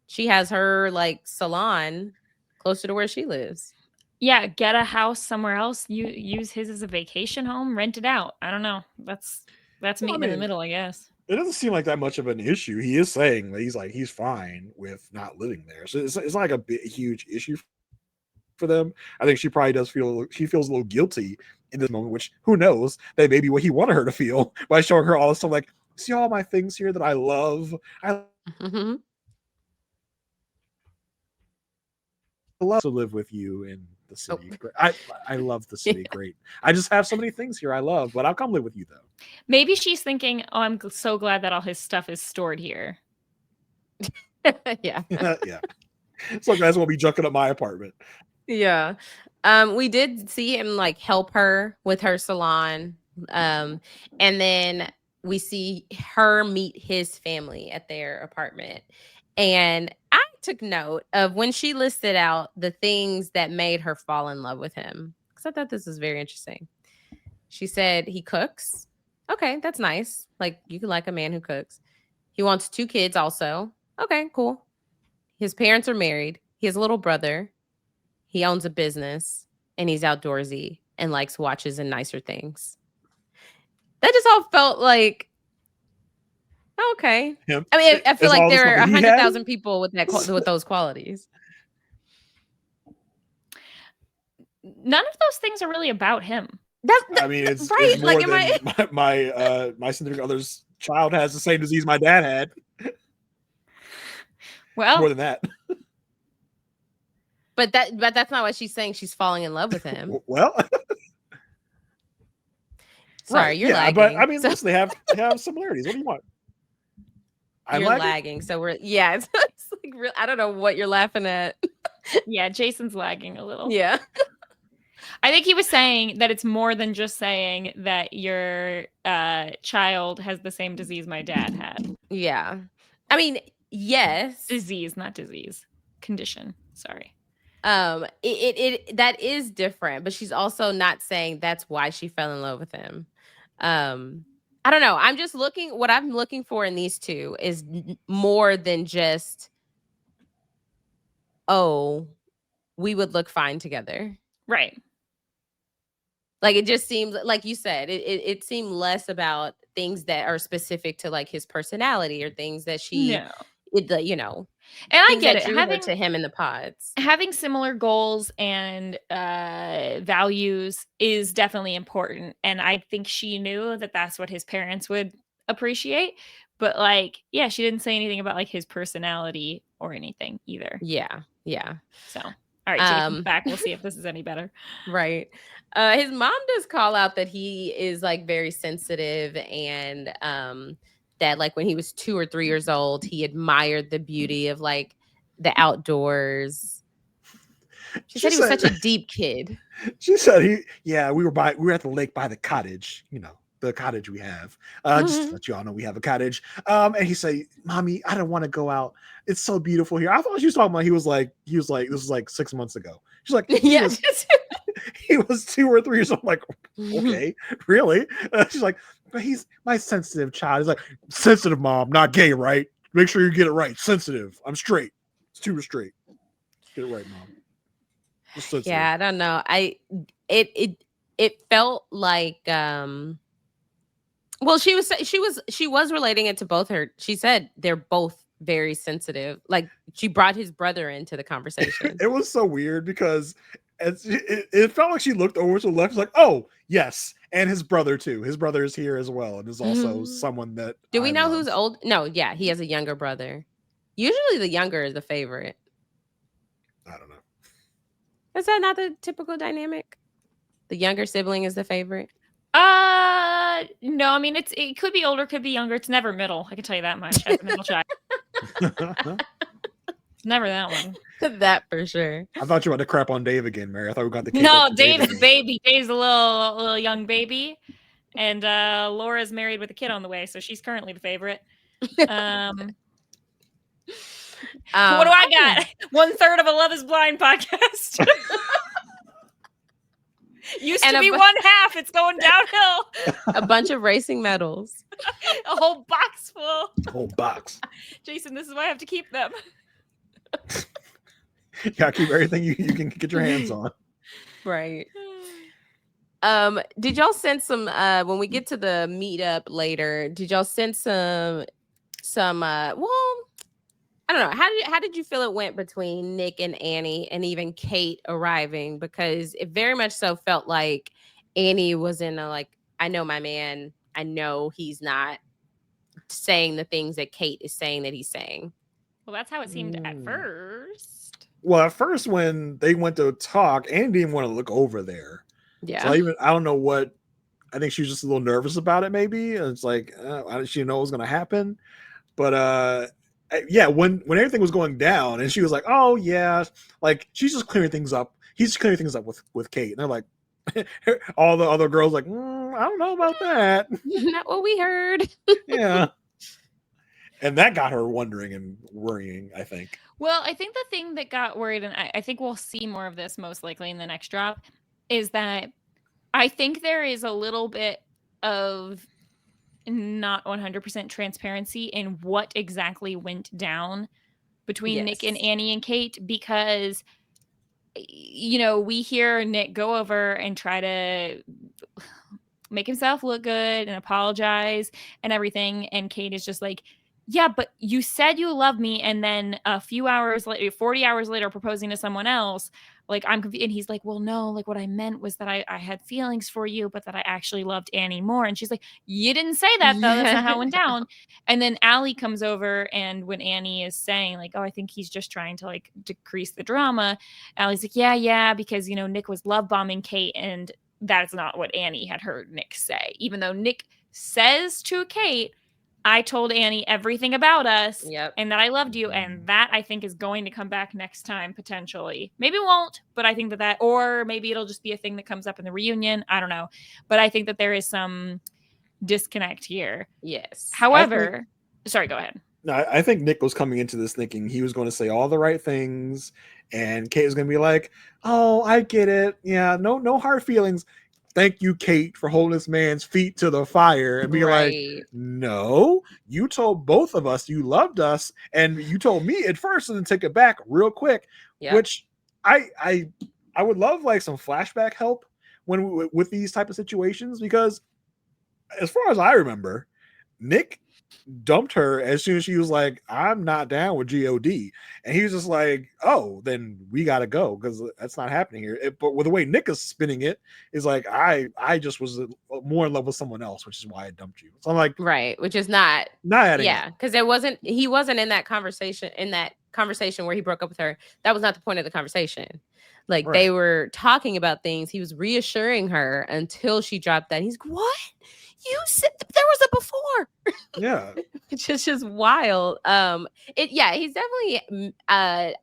She has her like salon closer to where she lives. Yeah, get a house somewhere else. You use his as a vacation home, rent it out. I don't know. That's meeting in the middle, I guess. It doesn't seem like that much of an issue. He is saying that he's fine with not living there. So it's not like a huge issue for them. I think she probably does feels a little guilty in this moment, which who knows, that may be what he wanted her to feel by showing her all this stuff like, see all my things here that I love. I love to live with you in the city. I love the city. Great. I just have so many things here I love, but I'll come live with you though. Maybe she's thinking, oh, I'm so glad that all his stuff is stored here. Yeah. Yeah. So guys won't be junking up my apartment. Yeah. We did see him like help her with her salon. And then we see her meet his family at their apartment. And I took note of when she listed out the things that made her fall in love with him, because I thought this was very interesting. She said he cooks. Okay, that's nice. Like, you can like a man who cooks. He wants 2 kids also. Okay, cool. His parents are married. He has a little brother. He owns a business, and he's outdoorsy and likes watches and nicer things. That just all felt like, okay. Him. I mean, I feel Is like all the there stuff are that he 100,000 people with those qualities. None of those things are really about him. I mean, it's right. It's more Like, than my significant other's child has the same disease my dad had. Well, more than that. But that's not what she's saying. She's falling in love with him. Well, sorry, right, you're yeah, lagging. but I mean, listen, they have similarities. What do you want? You're lagging. So it's like real. I don't know what you're laughing at. Yeah, Jason's lagging a little. Yeah. I think he was saying that it's more than just saying that your child has the same disease my dad had. Yeah. I mean, yes. Disease, not disease. Condition. Sorry. It that is different, but she's also not saying that's why she fell in love with him. I don't know. I'm just what I'm looking for in these two is more than just, oh, we would look fine together. Right. Like, it just seems like you said, it seemed less about things that are specific to like his personality or things that she, you know, and I get it. Drew her to him in the pods. Having similar goals and values is definitely important, and I think she knew that that's what his parents would appreciate. But like, yeah, she didn't say anything about like his personality or anything either. Yeah. So, all right, Jason's back. We'll see if this is any better. Right. His mom does call out that he is like very sensitive, and that like when he was 2 or 3 years old, he admired the beauty of like the outdoors. She said he was such a deep kid. She said we were at the lake by the cottage, the cottage we have. Just to let you all know we have a cottage. And he said, Mommy, I don't want to go out. It's so beautiful here. I thought she was talking about he was like, this was like 6 months ago. She's like, he was 2 or 3 years old. I'm like, okay, really? She's like, but he's my sensitive child. He's like, sensitive, Mom, not gay, right? Make sure you get it right. Sensitive. I'm straight. It's 2 or straight. Get it right, Mom. Yeah, I don't know. It felt like well, she was relating it to both her. She said they're both very sensitive. Like, she brought his brother into the conversation. It was so weird because it felt like she looked over to the left. Like, oh yes, and his brother too. His brother is here as well, and is also someone that. Do we know who's old? No, yeah, he has a younger brother. Usually, the younger is the favorite. I don't know. Is that not the typical dynamic? The younger sibling is the favorite? No, I mean, it could be older, could be younger. It's never middle. I can tell you that much. As a middle child. It's never that one. That for sure. I thought you were about to crap on Dave again, Mary. I thought we got the cake. No, Dave's baby. Dave's a little young baby. And Laura's married with a kid on the way, so she's currently the favorite. What do I got? 1/3 of a Love is Blind podcast. Used to be 1/2. It's going downhill. A bunch of racing medals. A whole box full. A whole box. Jason, this is why I have to keep them. You gotta keep everything you can get your hands on. Right. Did y'all sense some when we get to the meetup later, did y'all sense some I don't know. How did you feel it went between Nick and Annie and even Kate arriving? Because it very much so felt like Annie was in a like, I know my man. I know he's not saying the things that Kate is saying that he's saying. Well, that's how it seemed at first. Well, at first when they went to talk, Annie didn't want to look over there. Yeah. So I don't know what. I think she was just a little nervous about it. Maybe it's like she didn't know what was going to happen. But yeah, when everything was going down, and she was like, "Oh yeah," like she's just clearing things up. He's clearing things up with Kate, and they're like, all the other girls like, I don't know about that. Not what we heard. Yeah. And that got her wondering and worrying, I think. Well, I think the thing that got worried, and I think we'll see more of this most likely in the next drop, is that I think there is a little bit of not 100% transparency in what exactly went down between Nick and Annie and Kate, because, you know, we hear Nick go over and try to make himself look good and apologize and everything, and Kate is just like, yeah, but you said you love me, and then a few hours later, 40 hours later, proposing to someone else. Like, I'm confused. And he's like, well, no, like what I meant was that I had feelings for you, but that I actually loved Annie more. And she's like, you didn't say that, though. That's not how it went down. And then Allie comes over, and when Annie is saying, like, oh, I think he's just trying to, like, decrease the drama, Allie's like, yeah, because, you know, Nick was love bombing Kate, and that's not what Annie had heard Nick say. Even though Nick says to Kate, I told Annie everything about us and that I loved you. And that, I think, is going to come back next time, potentially. Maybe it won't, but I think that, or maybe it'll just be a thing that comes up in the reunion. I don't know. But I think that there is some disconnect here. Yes. However, sorry, go ahead. No, I think Nick was coming into this thinking he was going to say all the right things, and Kate was going to be like, oh, I get it. Yeah, no hard feelings. Thank you, Kate, for holding this man's feet to the fire, and be like, no, you told both of us you loved us, and you told me at first, and then take it back real quick. Which I would love like some flashback help with these type of situations, because as far as I remember, Nick dumped her as soon as she was like, I'm not down with God, and he was just like, oh, then we gotta go, because that's not happening here. But with the way Nick is spinning it, is like, I just was more in love with someone else, which is why I dumped you. So I'm like, right, which is not adding because he wasn't in that conversation where he broke up with her. That was not the point of the conversation. Like, they were talking about things. He was reassuring her until she dropped that. He's like, what? You said there was a before. Yeah. It's just wild. He's definitely I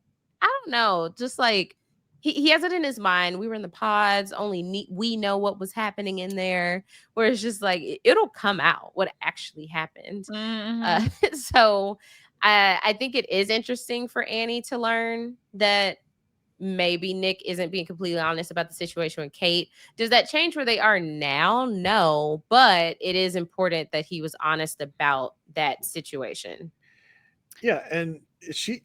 don't know, just like he has it in his mind. We were in the pods, we know what was happening in there, where it's just like it'll come out what actually happened. So I think it is interesting for Annie to learn that maybe Nick isn't being completely honest about the situation with Kate. Does that change where they are now? No, but it is important that he was honest about that situation. Yeah, and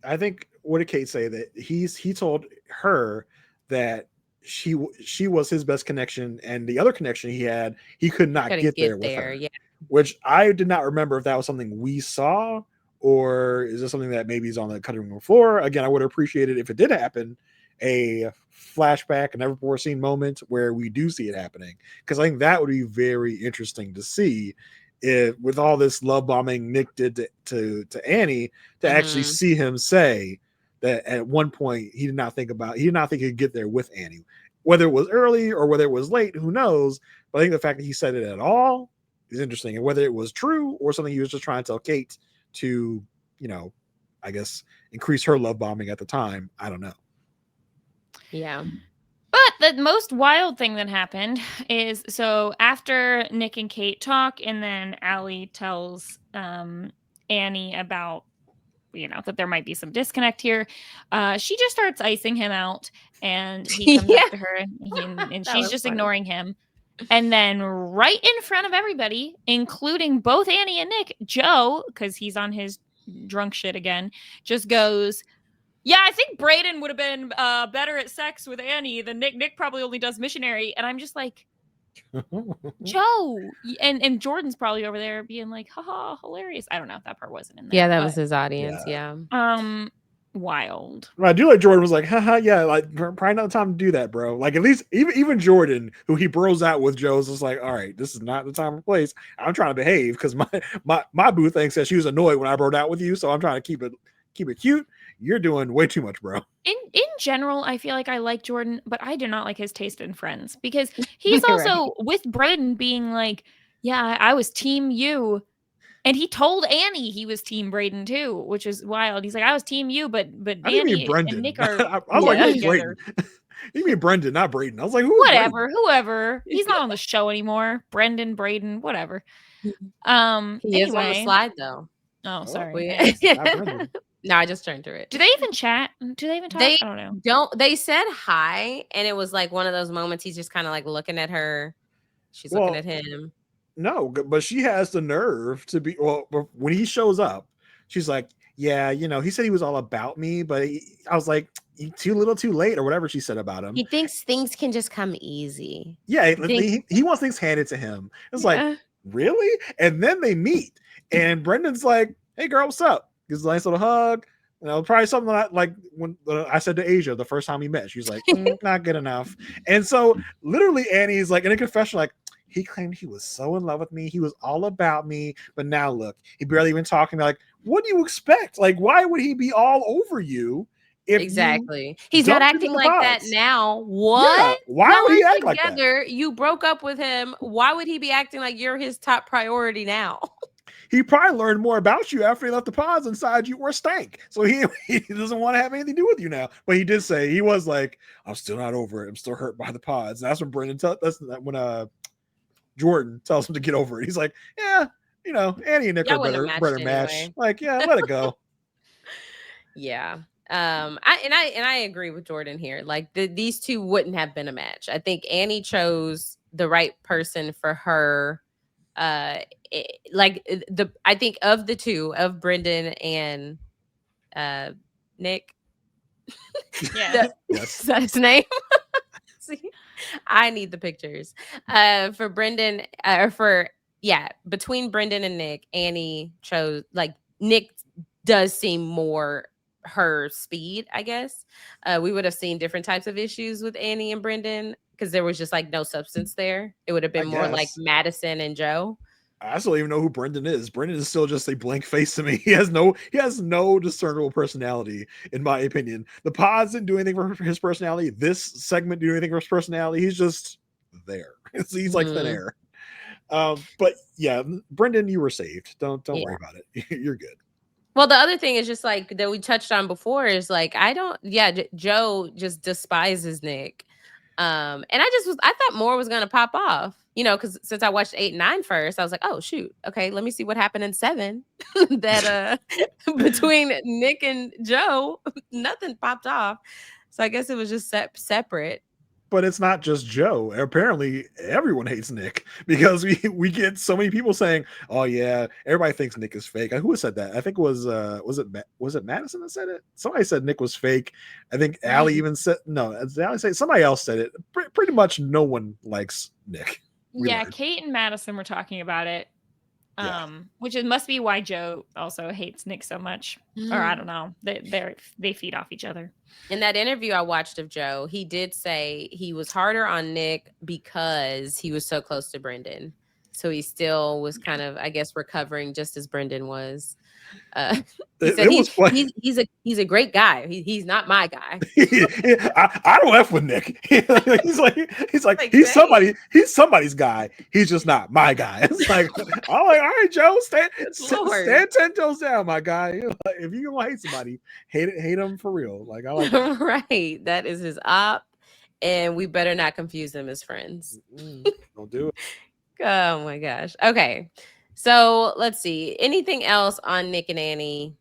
I think, what did Kate say? That he told her that she was his best connection, and the other connection he had, he could not get there with her. Yeah. Which I did not remember if that was something we saw, or is this something that maybe is on the cutting room floor. Again, I would have appreciated if it did happen, a flashback, a never before seen moment where we do see it happening, because I think that would be very interesting to see, if with all this love bombing Nick did to Annie, to actually see him say that at one point he did not think he could get there with Annie, whether it was early or whether it was late, who knows. But I think the fact that he said it at all is interesting, and whether it was true or something he was just trying to tell Kate to, I guess, increase her love bombing at the time, I don't know. Yeah. But the most wild thing that happened is, so after Nick and Kate talk, and then Allie tells Annie about, that there might be some disconnect here, she just starts icing him out, and he comes up to her, and she's just ignoring him. And then right in front of everybody, including both Annie and Nick, Joe, because he's on his drunk shit again, just goes, yeah, I think Brayden would have been better at sex with Annie than Nick. Nick probably only does missionary. And I'm just like, Joe. And Jordan's probably over there being like, haha, hilarious. I don't know if that part wasn't in there. Yeah, that was his audience. Yeah. wild. I do like Jordan was like, haha, yeah, like probably not the time to do that, bro. Like at least even Jordan, who he bros out with, Joe's was like, all right, this is not the time or place. I'm trying to behave because my boo thinks that she was annoyed when I broed out with you, so I'm trying to keep it cute. You're doing way too much, bro. In general, I feel like I like Jordan, but I do not like his taste in friends because he's also Right. with Braden being like, yeah, I was team you. And he told Annie he was team Braden too, which is wild. He's like, I was team you, but I didn't mean Annie and Brendan. Nick are I was like, yeah, who's together. Braden? You mean Brendan, not Braden. I was like, who is Whatever, Braden? whoever. He's not on the show anymore. Brendan, Braden, whatever. He is on the Anyway. slide though. Oh, sorry. Not Brendan. No, I just turned to it. Do they even chat? Do they even talk? They I don't know. They said hi, and it was like one of those moments he's just kind of like looking at her. She's looking at him. No, but she has the nerve to be. Well, when he shows up, she's like, "Yeah, he said he was all about me, but I was like, too little, too late, or whatever she said about him." He thinks things can just come easy. Yeah, he wants things handed to him. It's like, really? And then they meet, and Brendan's like, "Hey, girl, what's up?" Gives a nice little hug. Probably something like when I said to Asia the first time we met. She's like, "Not good enough." And so, literally, Annie's like in a confession, like. He claimed he was so in love with me. He was all about me. But now look, he barely even talking. Like, what do you expect? Like, why would he be all over you? Exactly. He's not acting like that now. What? Yeah. Why would he act like that? You broke up with him. Why would he be acting like you're his top priority now? He probably learned more about you after he left the pods inside you were stank. So he doesn't want to have anything to do with you now. But he did say, he was like, I'm still not over it. I'm still hurt by the pods. And that's when when Jordan tells him to get over it. He's like, yeah, Annie and Nick are better match. Anyway. Like, yeah, let it go. Yeah. I agree with Jordan here. Like these two wouldn't have been a match. I think Annie chose the right person for her. I think of the two, of Brendan and Nick. Yeah. Is that his name? See, I need the pictures. For Brendan, between Brendan and Nick, Annie chose, like, Nick does seem more her speed, I guess. We would have seen different types of issues with Annie and Brendan because there was just like no substance there. It would have been more like Madison and Joe. I still don't even know who Brendan is. Brendan is still just a blank face to me. He has no discernible personality, in my opinion. The pods didn't do anything for his personality. This segment didn't do anything for his personality. He's just there. He's like thin air. But yeah, Brendan, you were saved. Don't worry about it. You're good. Well, the other thing is just like that we touched on before is like Joe just despises Nick. And I thought more was gonna pop off, because since I watched 8 and 9 first, I was like, oh shoot, okay, let me see what happened in 7. That between Nick and Joe, nothing popped off. So I guess it was just separate. But it's not just Joe. Apparently, everyone hates Nick because we get so many people saying, "Oh yeah, everybody thinks Nick is fake." Who said that? I think it was it Madison that said it? Somebody said Nick was fake. I think Allie even said no. Allie said somebody else said it. Pretty much, no one likes Nick. Yeah, Kate and Madison were talking about it. Which it must be why Joe also hates Nick so much. Or I don't know. They feed off each other. In that interview I watched of Joe, he did say he was harder on Nick because he was so close to Brendan. So he still was kind of, I guess, recovering just as Brendan was. He said he's a great guy. He's not my guy. I don't F with Nick. he's like he's somebody's guy. He's just not my guy. It's like, all right, Joe, stand 10 toes down, my guy. If you gonna hate somebody, hate him for real. Like, I like that. Right. That is his op, and we better not confuse them as friends. Don't do it. Oh my gosh. Okay. So let's see. Anything else on Nick and Annie?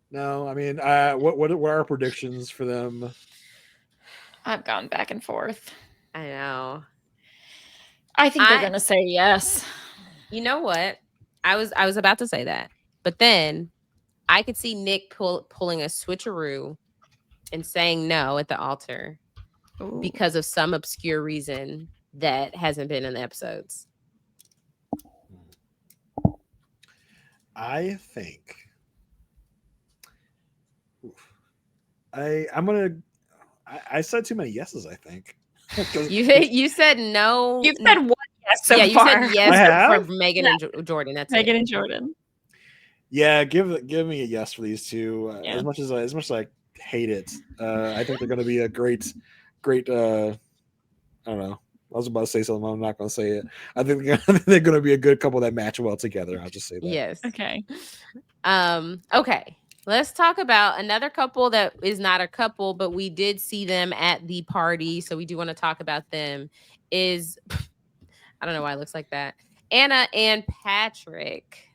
No, I mean, what are our predictions for them? I've gone back and forth. I know. I think they're gonna say yes. You know what? I was about to say that, but then I could see Nick pulling a switcheroo and saying no at the altar because of some obscure reason that hasn't been in the episodes. I think I'm gonna. I said too many yeses, I think. You said no. You've said one yes so yeah, you far. said yes have? for Megan and Jordan. That's Megan it. and Jordan. Yeah, give me a yes for these two. Yeah. As much as I hate it, I think they're going to be a great. I don't know. I was about to say something. I'm not going to say it. I think they're going to be a good couple that match well together. I'll just say that. Yes. Okay. Okay. Let's talk about another couple that is not a couple, but we did see them at the party, so we do want to talk about them. Is I don't know why it looks like that. Anna and Patrick.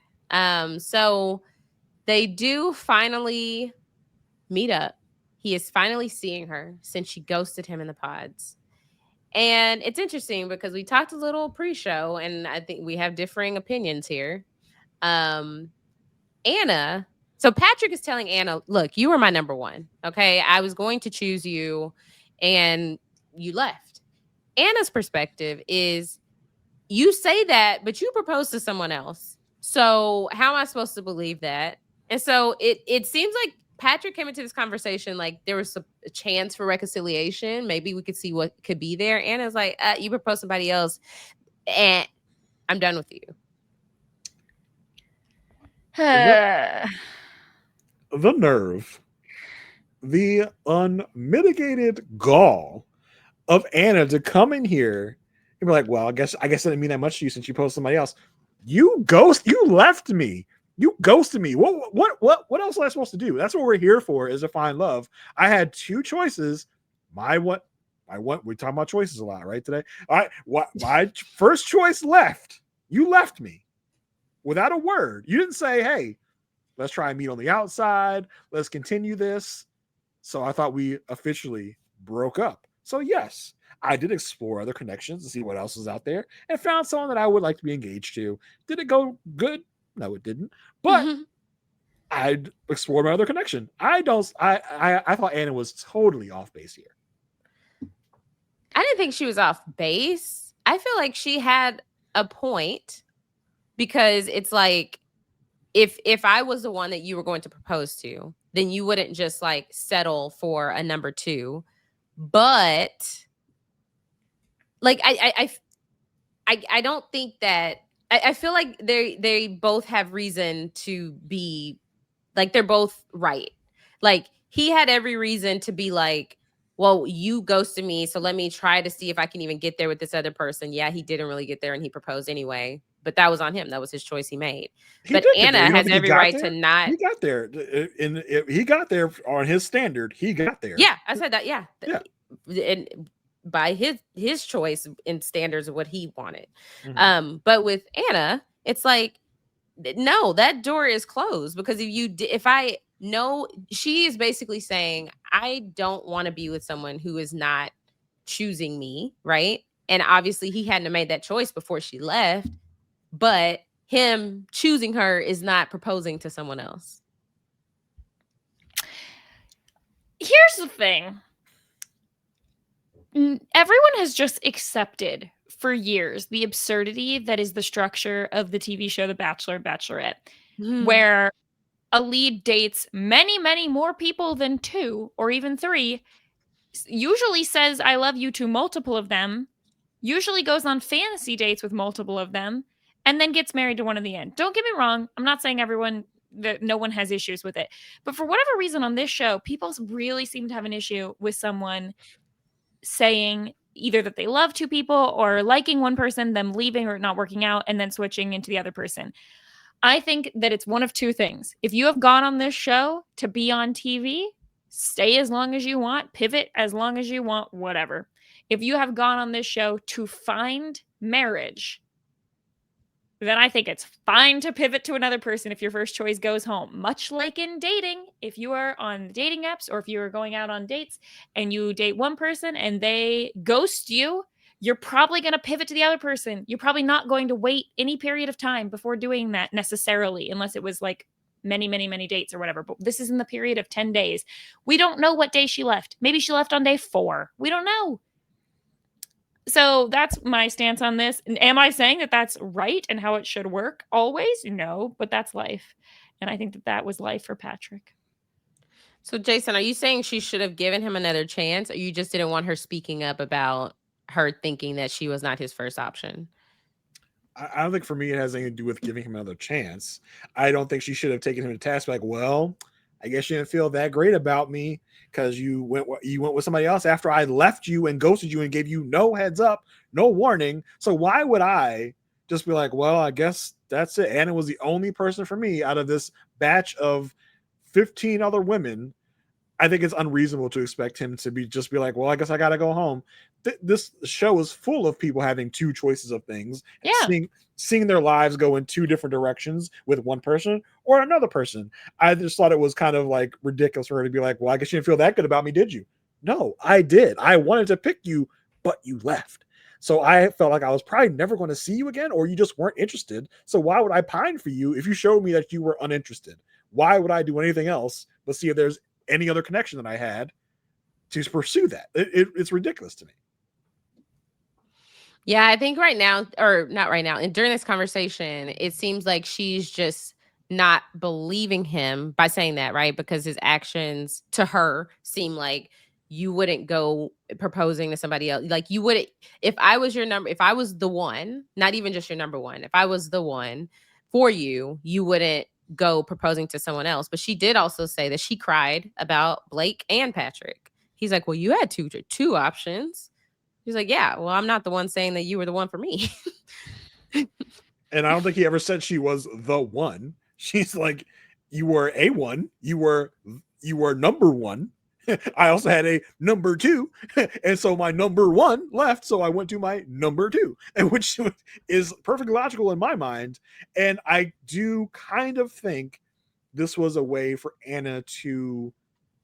So they do finally meet up. He is finally seeing her since she ghosted him in the pods. And it's interesting because we talked a little pre-show, and I think we have differing opinions here. Anna, so Patrick is telling Anna, look, you were my number one. Okay. I was going to choose you and you left. Anna's perspective is you say that, but you proposed to someone else. So how am I supposed to believe that? And so it seems like Patrick came into this conversation like there was a chance for reconciliation. Maybe we could see what could be there. Anna's like, you proposed to somebody else and I'm done with you. The nerve, the unmitigated gall of Anna to come in here and be like, well, I guess it didn't mean that much to you since you posted somebody else. You left me. You ghosted me. What else was I supposed to do? That's what we're here for, is to find love. I had two choices. We talk about choices a lot, right? Today. My first choice left. You left me without a word. You didn't say, hey, let's try and meet on the outside. Let's continue this. So I thought we officially broke up. So yes, I did explore other connections to see what else was out there and found someone that I would like to be engaged to. Did it go good? No, it didn't. But I'd explore my other connection. I thought Anna was totally off base here. I didn't think she was off base. I feel like she had a point because it's like if I was the one that you were going to propose to, then you wouldn't just like settle for a number two. But like I don't think that I feel like they both have reason to be like they're both right. Like he had every reason to be like, well, you ghosted me, so let me try to see if I can even get there with this other person. Yeah, he didn't really get there and he proposed anyway, but that was on him. That was his choice he made. But Anna has every right to not. He got there. He got there on his standard. He got there. Yeah, I said that. Yeah. Yeah. And by his choice and standards of what he wanted. Mm-hmm. But with Anna, it's like, no, that door is closed because if I know, she is basically saying, I don't want to be with someone who is not choosing me, right? And obviously he hadn't made that choice before she left, but him choosing her is not proposing to someone else. Here's the thing. Everyone has just accepted for years the absurdity that is the structure of the TV show The Bachelor, Bachelorette, where a lead dates many, many more people than 2 or even 3, usually says I love you to multiple of them, usually goes on fantasy dates with multiple of them, and then gets married to one in the end. Don't get me wrong. I'm not saying that no one has issues with it. But for whatever reason on this show, people really seem to have an issue with someone saying either that they love 2 people or liking one person, them leaving or not working out, and then switching into the other person. I think that it's one of 2 things. If you have gone on this show to be on TV, stay as long as you want, pivot as long as you want, whatever. If you have gone on this show to find marriage, then I think it's fine to pivot to another person if your first choice goes home. Much like in dating, if you are on dating apps or if you are going out on dates and you date one person and they ghost you, you're probably going to pivot to the other person. You're probably not going to wait any period of time before doing that necessarily, unless it was like many, many, many dates or whatever. But this is in the period of 10 days. We don't know what day she left. Maybe she left on day 4. We don't know. So that's my stance on this. And am I saying that that's right and how it should work always? No, but that's life. And I think that was life for Patrick. So, Jason, are you saying she should have given him another chance, or you just didn't want her speaking up about her thinking that she was not his first option? I don't think for me it has anything to do with giving him another chance. I don't think she should have taken him to task. Like, well, I guess you didn't feel that great about me because you went with somebody else after I left you and ghosted you and gave you no heads up, no warning. So why would I just be like, well, I guess that's it? Anna was the only person for me out of this batch of 15 other women. I think it's unreasonable to expect him to be like, well, I guess I got to go home. This show is full of people having two choices of things, seeing their lives go in two different directions with one person or another person. I just thought it was kind of like ridiculous for her to be like, well, I guess you didn't feel that good about me, did you? No, I did. I wanted to pick you, but you left. So I felt like I was probably never going to see you again, or you just weren't interested. So why would I pine for you if you showed me that you were uninterested? Why would I do anything else but see if there's any other connection that I had to pursue that? It's ridiculous to me. Yeah, I think right now, or not right now, and during this conversation, it seems like she's just not believing him by saying that, right? Because his actions to her seem like you wouldn't go proposing to somebody else. Like you wouldn't, if I was the one, not even just your number one, if I was the one for you, you wouldn't go proposing to someone else. But she did also say that she cried about Blake and Patrick. He's like, well, you had two options. He's like, yeah, well, I'm not the one saying that you were the one for me. And I don't think he ever said she was the one. She's like, you were a one. You were number one. I also had a number two. And so my number one left. So I went to my number two, and which is perfectly logical in my mind. And I do kind of think this was a way for Anna to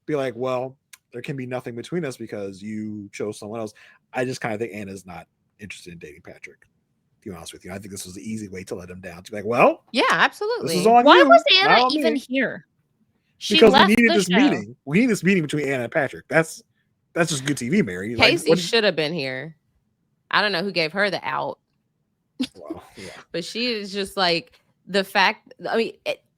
be like, well, there can be nothing between us because you chose someone else. I just kind of think Anna's not interested in dating Patrick. To be honest with you, I think this was the easy way to let him down. To be like, well, yeah, absolutely. This is on Why you. was Anna even here? Because we needed this meeting. We need this meeting between Anna and Patrick. That's just good TV, Mary. Casey should have been here. I don't know who gave her the out. Well, yeah. But she is just like the fact. I mean,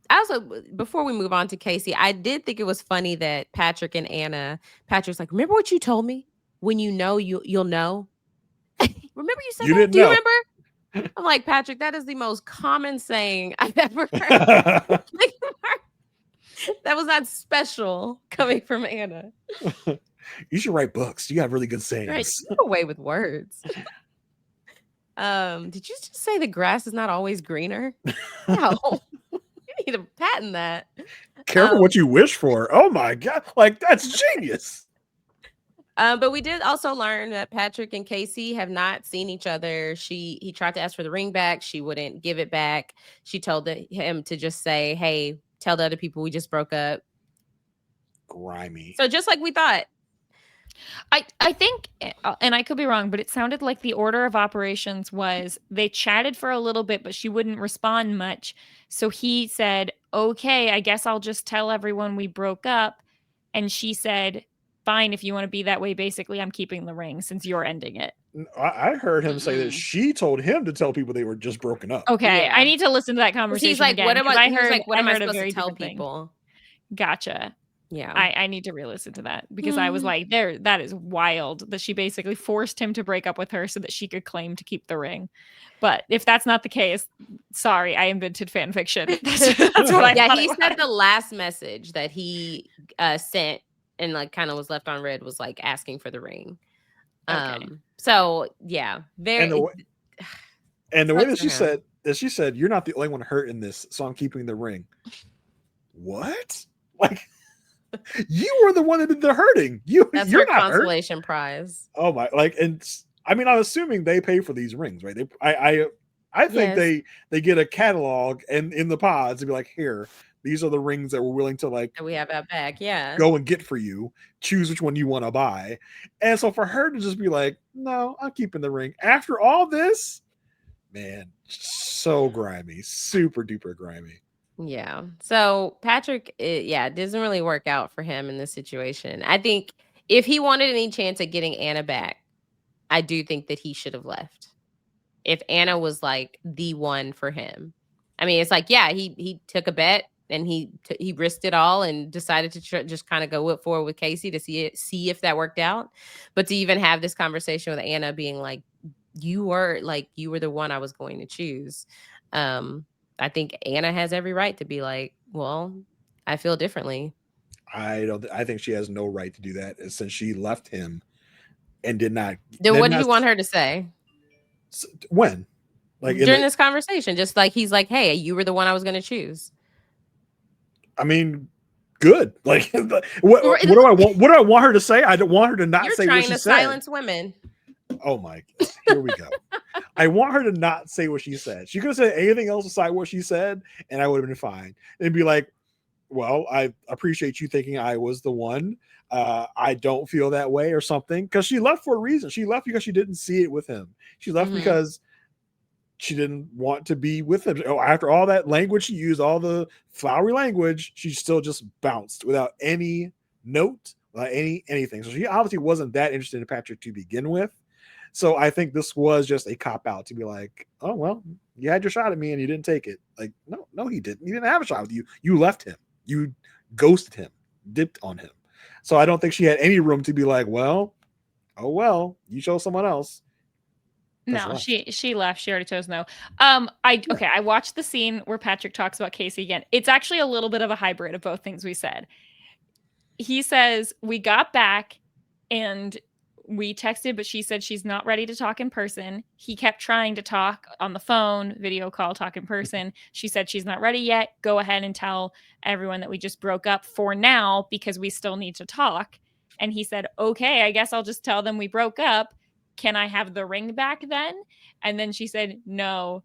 also, before we move on to Casey, I did think it was funny that Patrick and Anna, Patrick's like, remember what you told me? When you know, you'll know. Remember you said that? Do you remember? I'm like, Patrick, that is the most common saying I've ever heard. That was not special coming from Anna. You should write books. You have really good sayings. Right, you go away with words. Did you just say the grass is not always greener? No. You need to patent that. Careful what you wish for. Oh my God. Like, that's genius. But we did also learn that Patrick and Casey have not seen each other. He tried to ask for the ring back. She wouldn't give it back. She told him to just say, hey, tell the other people we just broke up. Grimy. So just like we thought. I think, and I could be wrong, but it sounded like the order of operations was they chatted for a little bit, but she wouldn't respond much. So he said, okay, I guess I'll just tell everyone we broke up. And she said, fine, if you want to be that way, basically, I'm keeping the ring since you're ending it. I heard him say that she told him to tell people they were just broken up. Okay, yeah. I need to listen to that conversation. He's like, again, what am I? He's like, what am I supposed to tell people? Gotcha. Yeah, I need to re-listen to that because I was like, that is wild that she basically forced him to break up with her so that she could claim to keep the ring. But if that's not the case, sorry, I invented fan fiction. That's what I thought. He said the last message that he sent and like kind of was left on read was like asking for the ring. Okay. So yeah, very. And the way that she said, you're not the only one hurt in this, so I'm keeping the ring. What? Like, you were the one that did the hurting. That's you're her not consolation prize. Oh my! Like, and I mean, I'm assuming they pay for these rings, right? I think they get a catalog and in the pods to be like, here, these are the rings that we're willing to like. We have that back, yeah. Go and get for you. Choose which one you want to buy. And so for her to just be like, no, I'm keeping the ring after all this, man, so grimy, super duper grimy. Yeah. So Patrick, it doesn't really work out for him in this situation. I think if he wanted any chance at getting Anna back, I do think that he should have left. If Anna was like the one for him. I mean, it's like, yeah, he took a bet and he risked it all and decided to just kind of go forward with Casey to see if that worked out. But to even have this conversation with Anna being like, you were the one I was going to choose. I think Anna has every right to be like, well, I feel differently. I think she has no right to do that since she left him and did not. Then what did you want her to say? When? Like during this conversation, just like he's like, hey, you were the one I was going to choose. I mean, good. Like, what do I want? What do I want her to say? I don't want her to not say what she said. You're trying to silence women. Oh my! Here we go. I want her to not say what she said. She could have said anything else aside what she said, and I would have been fine. And be like, well, I appreciate you thinking I was the one. I don't feel that way or something. Because she left for a reason. She left because she didn't see it with him. She left because she didn't want to be with him. After all that language she used, all the flowery language, she still just bounced without any note, without anything. So she obviously wasn't that interested in Patrick to begin with. So I think this was just a cop-out to be like, oh, well, you had your shot at me and you didn't take it. Like, no, he didn't. He didn't have a shot with you. You left him. You ghosted him, dipped on him. So I don't think she had any room to be like, well, you chose someone else. No, she left. She already chose no. I watched the scene where Patrick talks about Casey again. It's actually a little bit of a hybrid of both things we said. He says, we got back and we texted, but she said she's not ready to talk in person. He kept trying to talk on the phone, video call, talk in person. She said she's not ready yet. Go ahead and tell everyone that we just broke up for now because we still need to talk. And he said, okay, I guess I'll just tell them we broke up. Can I have the ring back then? And then she said, no,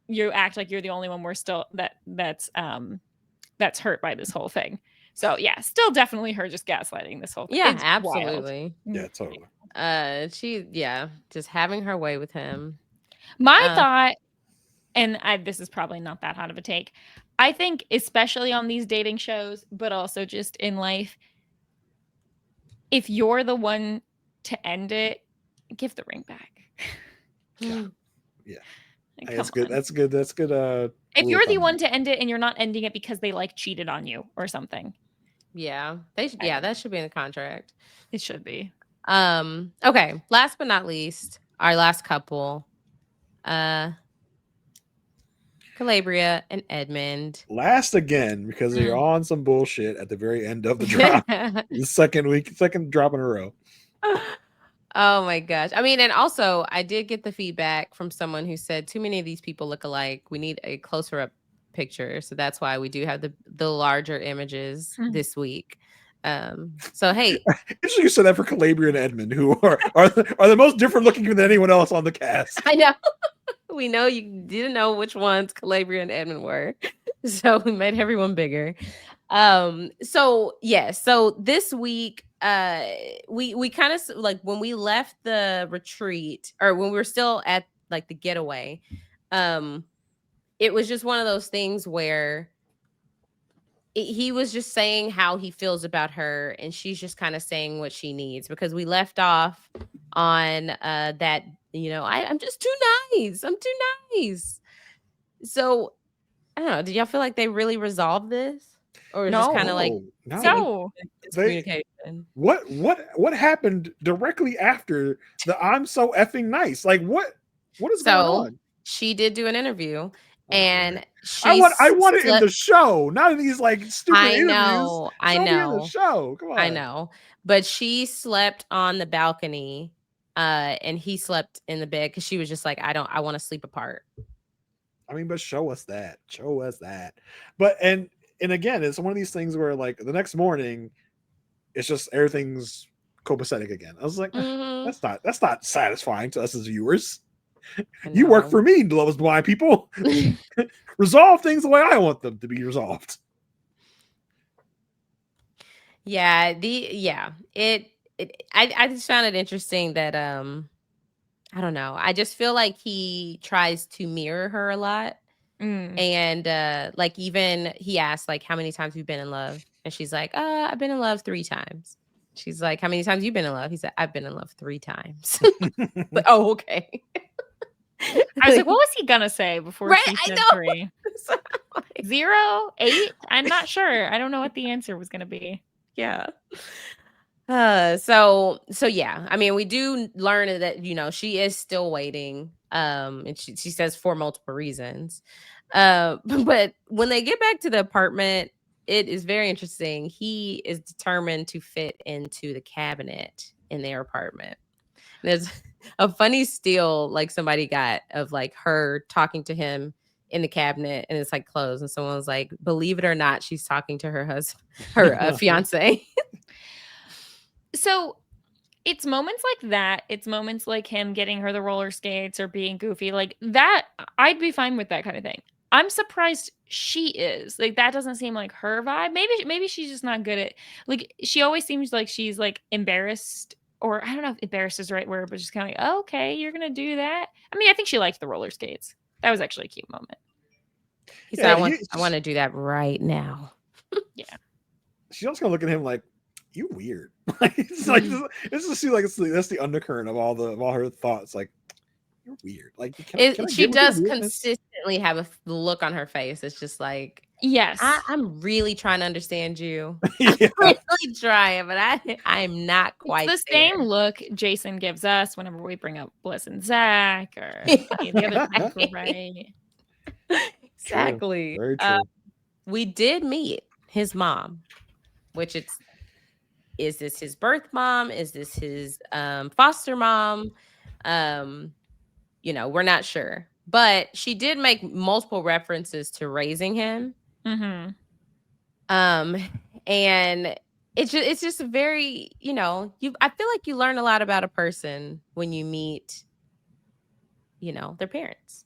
you act like you're the only one we're still that's hurt by this whole thing. So yeah, still definitely her just gaslighting this whole thing. Yeah, it's absolutely. Wild. Yeah, totally. Just having her way with him. My thought, and this is probably not that hot of a take. I think especially on these dating shows, but also just in life, if you're the one to end it, give the ring back. Yeah. That's good. That's good. If you're the one to end it and you're not ending it because they cheated on you or something. Yeah. That should be in the contract. It should be. Okay. Last but not least, our last couple, Calabria and Edmund. Last again because they're on some bullshit at the very end of the drop. The second drop in a row. Oh my gosh. I mean, and also I did get the feedback from someone who said too many of these people look alike. We need a closer up picture. So that's why we do have the larger images this week. So hey, usually you said that for Calabria and Edmund, who are the most different looking than anyone else on the cast. I know. We know you didn't know which ones Calabria and Edmund were. So we made everyone bigger. So this week we kind of when we left the retreat or when we were still at the getaway, it was just one of those things where he was just saying how he feels about her and she's just kind of saying what she needs, because we left off on that, I'm just too nice. I'm too nice. So I don't know. Did y'all feel like they really resolved this? Or just kind of communication? What happened directly after the I'm so effing nice? Like what is going on? She did do an interview. And I want it in the show, not in these stupid interviews. I know. In the show. Come on. I know. But she slept on the balcony, and he slept in the bed because she was just like, I want to sleep apart. I mean, but show us that. But and again, it's one of these things where the next morning, it's just everything's copacetic again. I was like, that's not satisfying to us as viewers. You work for me, Love's Blind people. Resolve things the way I want them to be resolved. Yeah, I just found it interesting that I don't know. I just feel like he tries to mirror her a lot. And even he asked how many times you've been in love, and she's like, I've been in love 3 times. She's like, how many times you been in love? He said, I've been in love 3 times. But, oh, okay. I was like, what was he gonna say before she said 3? 0, 8? I'm not sure. I don't know what the answer was going to be. Yeah. So yeah, I mean, we do learn that, you know, she is still waiting. And she says for multiple reasons. But when they get back to the apartment, it is very interesting. He is determined to fit into the cabinet in their apartment. There's a funny steal like somebody got of like her talking to him in the cabinet, and it's like closed, and someone was like, believe it or not, she's talking to her husband, her fiance. So it's moments like that. It's moments like him getting her the roller skates or being goofy. Like that, I'd be fine with that kind of thing. I'm surprised she is. Like that doesn't seem like her vibe. Maybe she's just not good at, like, she always seems like she's like embarrassed, or I don't know if embarrassed is the right word, but just kind of like, oh, okay, you're gonna do that. I mean, I think she liked the roller skates. That was actually a cute moment. He said, I want to do that right now. Yeah. She's also gonna look at him like, you weird. It's like it's just like that's the undercurrent of all her thoughts. Like, you're weird. Like, she does consistently have a look on her face. It's just like, yes, I'm really trying to understand you. Yeah. I'm really trying, but I'm not quite. It's the same look Jason gives us whenever we bring up Bliss and Zach or the other right. Exactly. True. Very true. We did meet his mom, which is this his birth mom? Is this his foster mom? You know, we're not sure. But she did make multiple references to raising him. Mm-hmm. And it's just a very, you know, I feel like you learn a lot about a person when you meet, you know, their parents.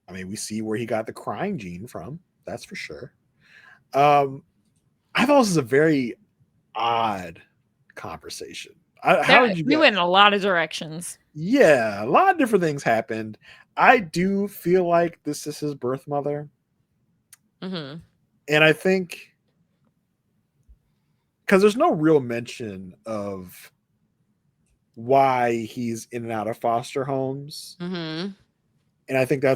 I mean, we see where he got the crying gene from. That's for sure. I thought this was a very odd conversation. How did you we went in a lot of directions. Yeah, a lot of different things happened. I do feel like this is his birth mother. Mm-hmm. And I think because there's no real mention of why he's in and out of foster homes. Mm-hmm. And I think I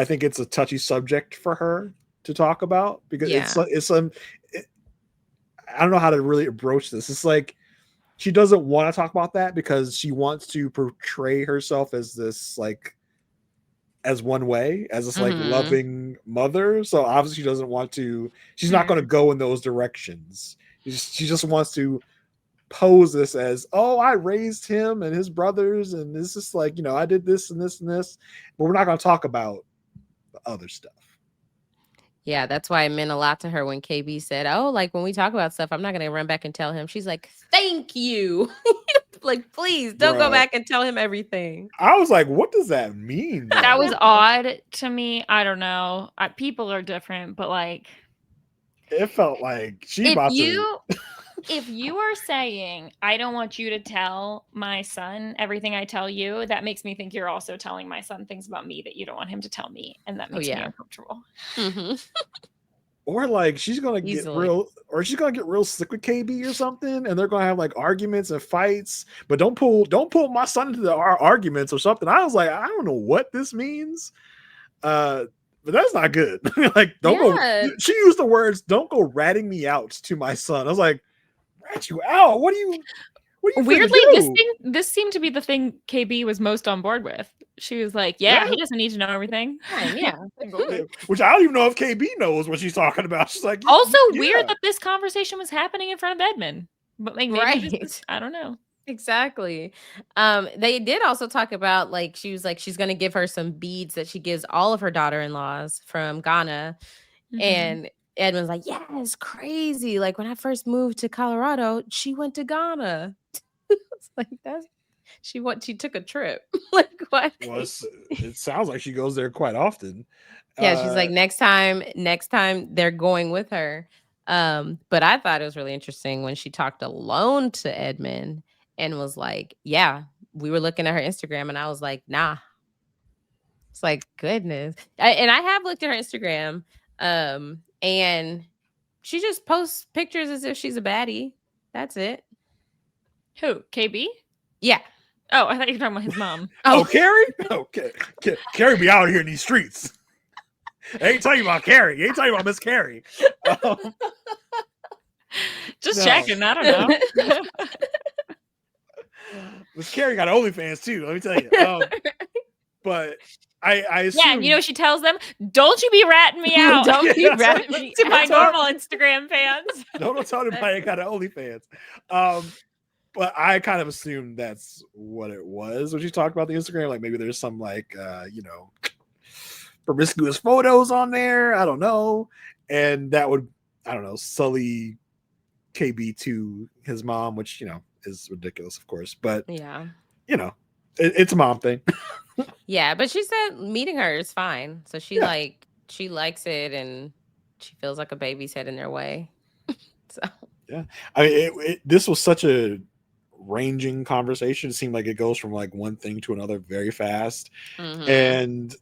think it's a touchy subject for her to talk about because I don't know how to really broach this. It's like she doesn't want to talk about that because she wants to portray herself as this like as one way, as this like loving mother. So obviously she doesn't want to, she's not going to go in those directions. She just wants to pose this as, oh, I raised him and his brothers, and this is like, you know, I did this and this and this, but we're not going to talk about the other stuff. Yeah, that's why it meant a lot to her when KB said, oh, like when we talk about stuff, I'm not going to run back and tell him. She's like, thank you. Like, please don't go back and tell him everything. I was like, what does that mean? That was odd to me. I don't know. People are different, but like, it felt like if you are saying, I don't want you to tell my son everything I tell you, that makes me think you're also telling my son things about me that you don't want him to tell me. And that makes me uncomfortable. Mm-hmm. Or like she's gonna get real slick with KB or something, and they're gonna have like arguments and fights. But don't pull my son into our arguments or something. I was like, I don't know what this means. But that's not good. Like, don't go. She used the words, "Don't go ratting me out" to my son. I was like, rat you out? What do you weirdly this seemed to be the thing KB was most on board with. She was like, yeah, he doesn't need to know everything. Yeah. Which I don't even know if KB knows what she's talking about. She's like, also weird that this conversation was happening in front of Edmund. But like, maybe I don't know. Exactly. They did also talk about like she was like she's gonna give her some beads that she gives all of her daughter-in-laws from Ghana. And Edmund's like, yeah, it's crazy. Like when I first moved to Colorado, she went to Ghana. It's like she took a trip. Like what? Well, it sounds like she goes there quite often. Yeah, she's like, next time they're going with her. But I thought it was really interesting when she talked alone to Edmund and was like, yeah, we were looking at her Instagram and I was like, nah. It's like, goodness. And I have looked at her Instagram. And she just posts pictures as if she's a baddie. That's it. Who? KB? Yeah. Oh, I thought you were talking about his mom. Oh, Carrie? Okay. Carrie be out here in these streets. They ain't talking about Carrie. You ain't talking about Miss Carrie. Just checking. I don't know. Miss Carrie got OnlyFans too. Let me tell you. But I assume. Yeah, and you know she tells them, "Don't you be ratting me out. Don't be ratting me to my out. normal Instagram fans. Don't tell anybody I got an OnlyFans." But I kind of assumed that's what it was when she talked about the Instagram. Like maybe there's some like promiscuous photos on there. I don't know, and that would sully KB to his mom, which is ridiculous, of course. But yeah, it's a mom thing. Yeah, but she said meeting her is fine. So she likes it, and she feels like a baby's head in their way. So yeah, I mean, this was such a ranging conversation. It seemed like it goes from like one thing to another very fast, and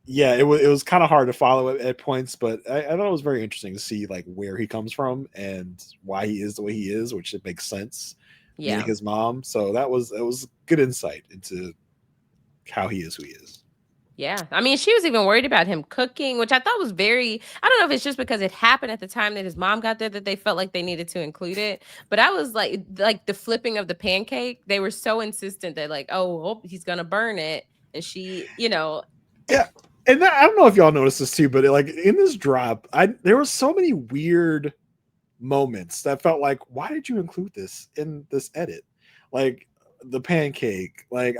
yeah, it was kind of hard to follow at points, but I thought it was very interesting to see like where he comes from and why he is the way he is, which it makes sense. Yeah, meeting his mom. So it was good insight into how he is who he is. Yeah. I mean, she was even worried about him cooking, which I thought was very, I don't know if it's just because it happened at the time that his mom got there that they felt like they needed to include it. But I was like the flipping of the pancake, they were so insistent that like, oh, he's going to burn it. And she, Yeah. And I don't know if y'all noticed this too, but like in this drop, there were so many weird moments that felt like, why did you include this in this edit? Like the pancake, like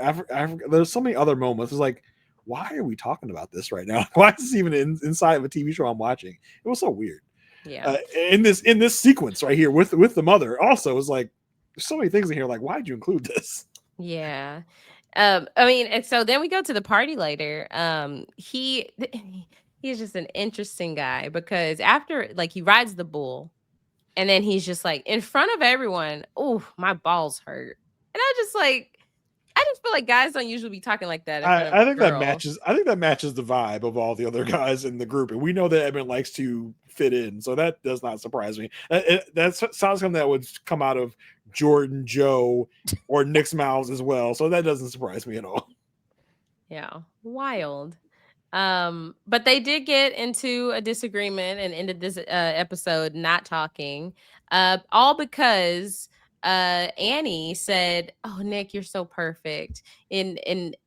there's so many other moments. It's like, why are we talking about this right now? Why is this even inside of a TV show I'm watching? It was so weird. Yeah. In this sequence right here with the mother, also it was like there's so many things in here. Like, why did you include this? Yeah. I mean, and so then we go to the party later. He's just an interesting guy because after like he rides the bull, and then he's just like in front of everyone. Oh, my balls hurt, and I just feel like guys don't usually be talking like that. I think that matches. I think that matches the vibe of all the other guys in the group, and we know that Edmund likes to fit in, so that does not surprise me. That sounds something that would come out of Jordan, Joe, or Nick's mouths as well. So that doesn't surprise me at all. Yeah, wild. But they did get into a disagreement and ended this episode not talking. All because Annie said, "Oh, Nick, you're so perfect," and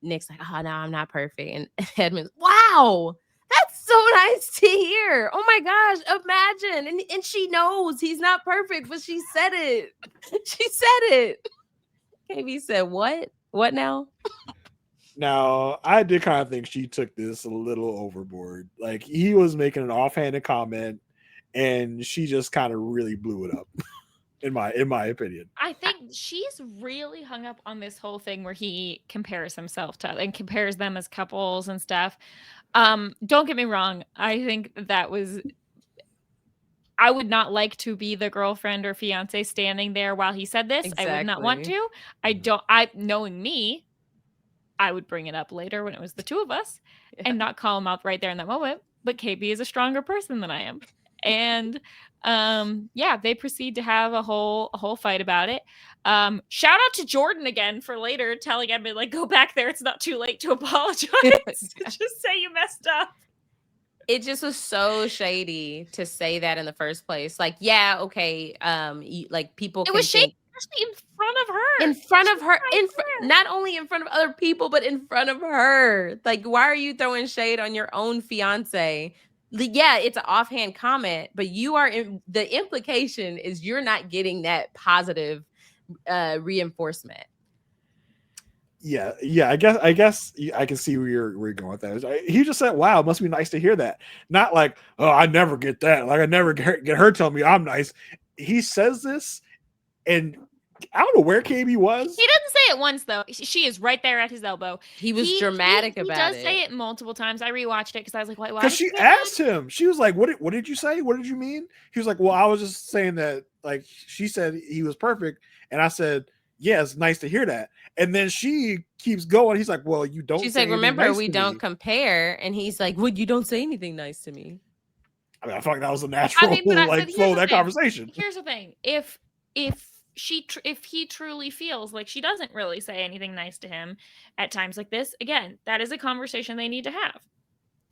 Nick's like, "Oh no, I'm not perfect," and Edmund's, "Wow, that's so nice to hear. Oh my gosh, imagine." And she knows he's not perfect, but she said it. She said it. KB said, "What? What now?" Now, I did kind of think she took this a little overboard. Like he was making an offhanded comment, and she just kind of really blew it up. In my opinion, I think she's really hung up on this whole thing where he compares himself to and compares them as couples and stuff. Don't get me wrong. I think that was. I would not like to be the girlfriend or fiance standing there while he said this. Exactly. I would not want to. Knowing me, I would bring it up later when it was the two of us and not call him out right there in that moment. But KB is a stronger person than I am. And they proceed to have a whole fight about it. Shout out to Jordan again for later telling Edmund, like, go back there. It's not too late to apologize. Just say you messed up. It just was so shady to say that in the first place. Like, yeah, okay. Like people. It was shady, especially in front of her. In front of her, not only in front of other people, but in front of her. Like, why are you throwing shade on your own fiance? Yeah, it's an offhand comment, but the implication is you're not getting that positive reinforcement. Yeah. I guess I can see where you're going with that. He just said, "Wow, it must be nice to hear that." Not like, "Oh, I never get that. Like, I never get her telling me I'm nice." He says this, and I don't know where KB was. He doesn't say it once though. She is right there at his elbow. He was dramatic about it. He does say it multiple times. I rewatched it because I was like, "Why?" Because she asked him. She was like, "What did you say? What did you mean?" He was like, "Well, I was just saying that. Like, she said he was perfect, and I said, yeah, it's nice to hear that." And then she keeps going. He's like, "Well, you don't." She's like, "Remember, we don't compare." And he's like, "Well, you don't say anything nice to me." I mean, I feel like that was a natural flow of that conversation. Here's the thing: if he truly feels like she doesn't really say anything nice to him at times like this, again, that is a conversation they need to have.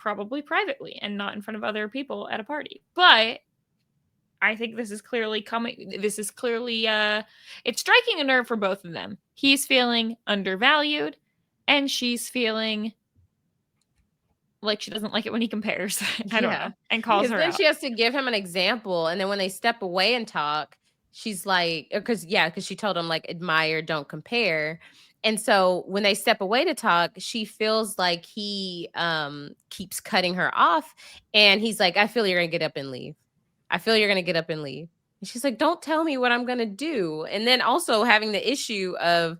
probably privately and not in front of other people at a party. But I think this is clearly it's striking a nerve for both of them. He's feeling undervalued and she's feeling like she doesn't like it when he compares. I don't know. And calls her then out. She has to give him an example. And then when they step away and talk, she's like, because she told him like admire, don't compare. And so when they step away to talk, she feels like he keeps cutting her off. And he's like, I feel you're going to get up and leave. I feel you're going to get up and leave. And she's like, don't tell me what I'm going to do. And then also having the issue of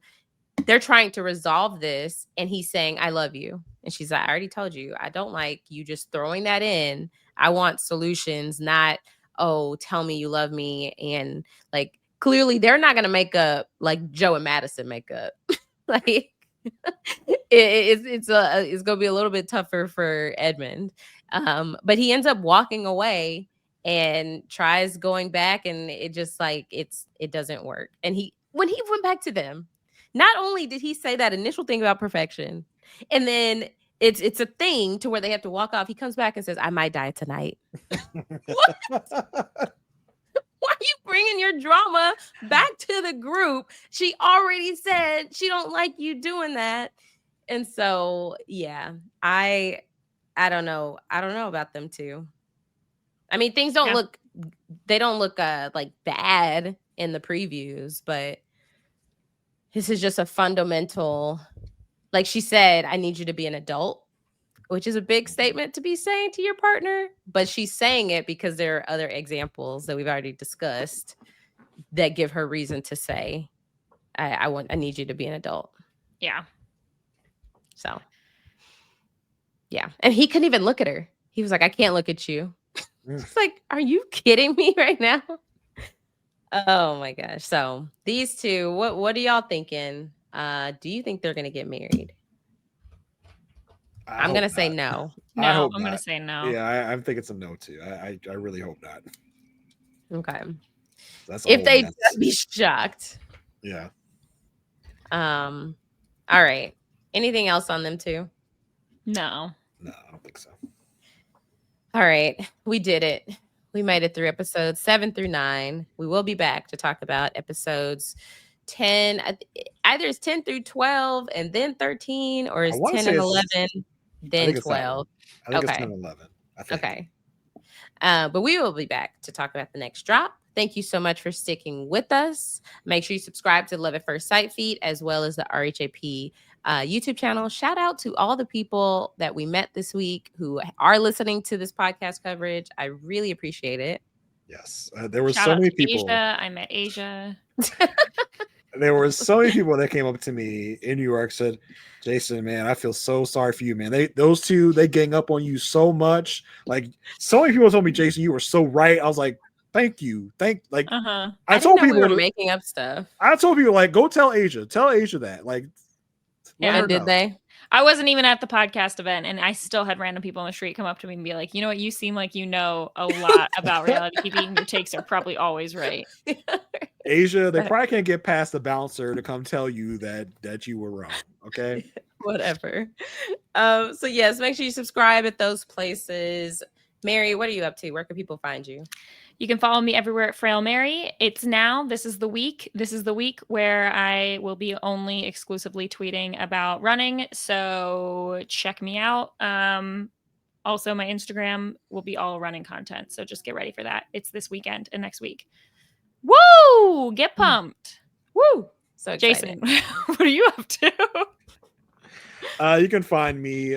they're trying to resolve this. And he's saying, I love you. And she's like, I already told you, I don't like you just throwing that in. I want solutions, not, oh, tell me you love me. And like, clearly they're not going to make up like Joe and Madison make up. Like it's going to be a little bit tougher for Edmund. But he ends up walking away and tries going back, and it just like it doesn't work. And when he went back to them, not only did he say that initial thing about perfection, and then it's a thing to where they have to walk off, he comes back and says, I might die tonight. What? Why are you bringing your drama back to the group? She already said she don't like you doing that. And so, yeah, I don't know. I don't know about them two. I mean, things don't look like bad in the previews, but this is just a fundamental, like she said, I need you to be an adult, which is a big statement to be saying to your partner, but she's saying it because there are other examples that we've already discussed that give her reason to say, I need you to be an adult. Yeah. So, yeah. And he couldn't even look at her. He was like, I can't look at you. It's like, are you kidding me right now? Oh my gosh. So these two, what are y'all thinking? Do you think they're going to get married? I'm going to say no. No, I'm going to say no. Yeah, I'm thinking it's a no too. I really hope not. Okay. That's if they be shocked. Yeah. All right. Anything else on them too? No, I don't think so. All right. We did it. We made it through episodes 7 through 9. We will be back to talk about episodes 10. Either it's 10 through 12 and then 13, or it's 10 and 11, then 12. I think it's 10 and 11. Okay. But we will be back to talk about the next drop. Thank you so much for sticking with us. Make sure you subscribe to the Love at First Sight feed, as well as the RHAP YouTube channel. Shout out to all the people that we met this week who are listening to this podcast coverage. I really appreciate it. Yes. There were Shout so out many to people. Aysha. I met Aysha. There were so many people that came up to me in New York, said, Jason, man, I feel so sorry for you, man. Those two, they gang up on you so much. Like, so many people told me, Jason, you were so right. I was like, thank you. I told people we were making up stuff. I told people, like, go tell Aysha that. Like, and did they? I wasn't even at the podcast event, and I still had random people on the street come up to me and be like, you know what, you seem like you know a lot about reality TV, and your takes are probably always right. Aysha, they probably can't get past the bouncer to come tell you that you were wrong. Okay. Whatever. So yes, make sure you subscribe at those places. Mary, what are you up to? Where can people find you? You can follow me everywhere at Frail Mary. This is the week where I will be only exclusively tweeting about running. So check me out. Also, my Instagram will be all running content. So just get ready for that. It's this weekend and next week. Woo! Get pumped. Woo! So excited. Jason, what are you up to? You can find me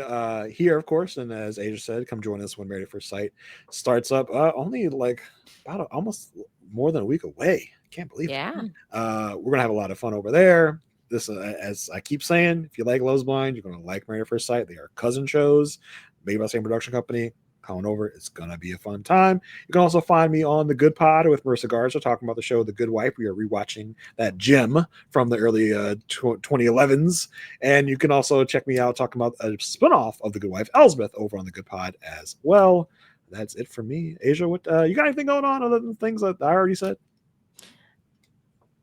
here, of course, and as Aysha said, come join us when Married at First Sight starts up. Only like about almost more than a week away. Can't believe it. We're gonna have a lot of fun over there. This, as I keep saying, if you like Love's Blind, you're gonna like Married at First Sight. They are cousin shows made by the same production company. Come on over. It's gonna be a fun time. You can also find me on the Good Pod with Marissa Garza talking about the show The Good Wife. We are rewatching that gem from the early 2011s, and you can also check me out talking about a spinoff of The Good Wife, Elsbeth, over on the Good Pod as well. That's it for me. Aysha, what you got anything going on other than things that I already said?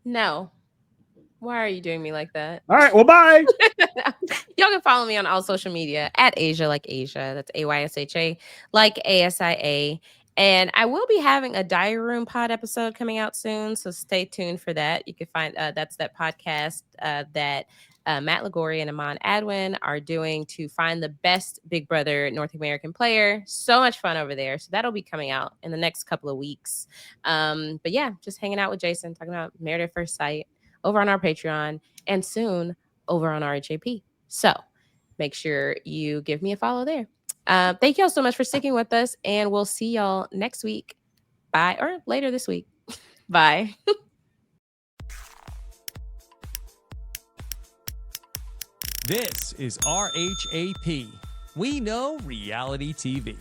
No. Why are you doing me like that? All right. Well, bye. Y'all can follow me on all social media at Aysha like Asia. That's AYSHA like ASIA. And I will be having a Diary Room pod episode coming out soon, so stay tuned for that. You can find that's that podcast that Matt Liguori and Amon Adwin are doing to find the best Big Brother North American player. So much fun over there. So that'll be coming out in the next couple of weeks. But yeah, just hanging out with Jason, talking about Married at First Sight over on our Patreon and soon over on RHAP. So make sure you give me a follow there. Thank y'all so much for sticking with us, and we'll see y'all next week. Bye, or later this week. Bye. This is RHAP. We know reality TV.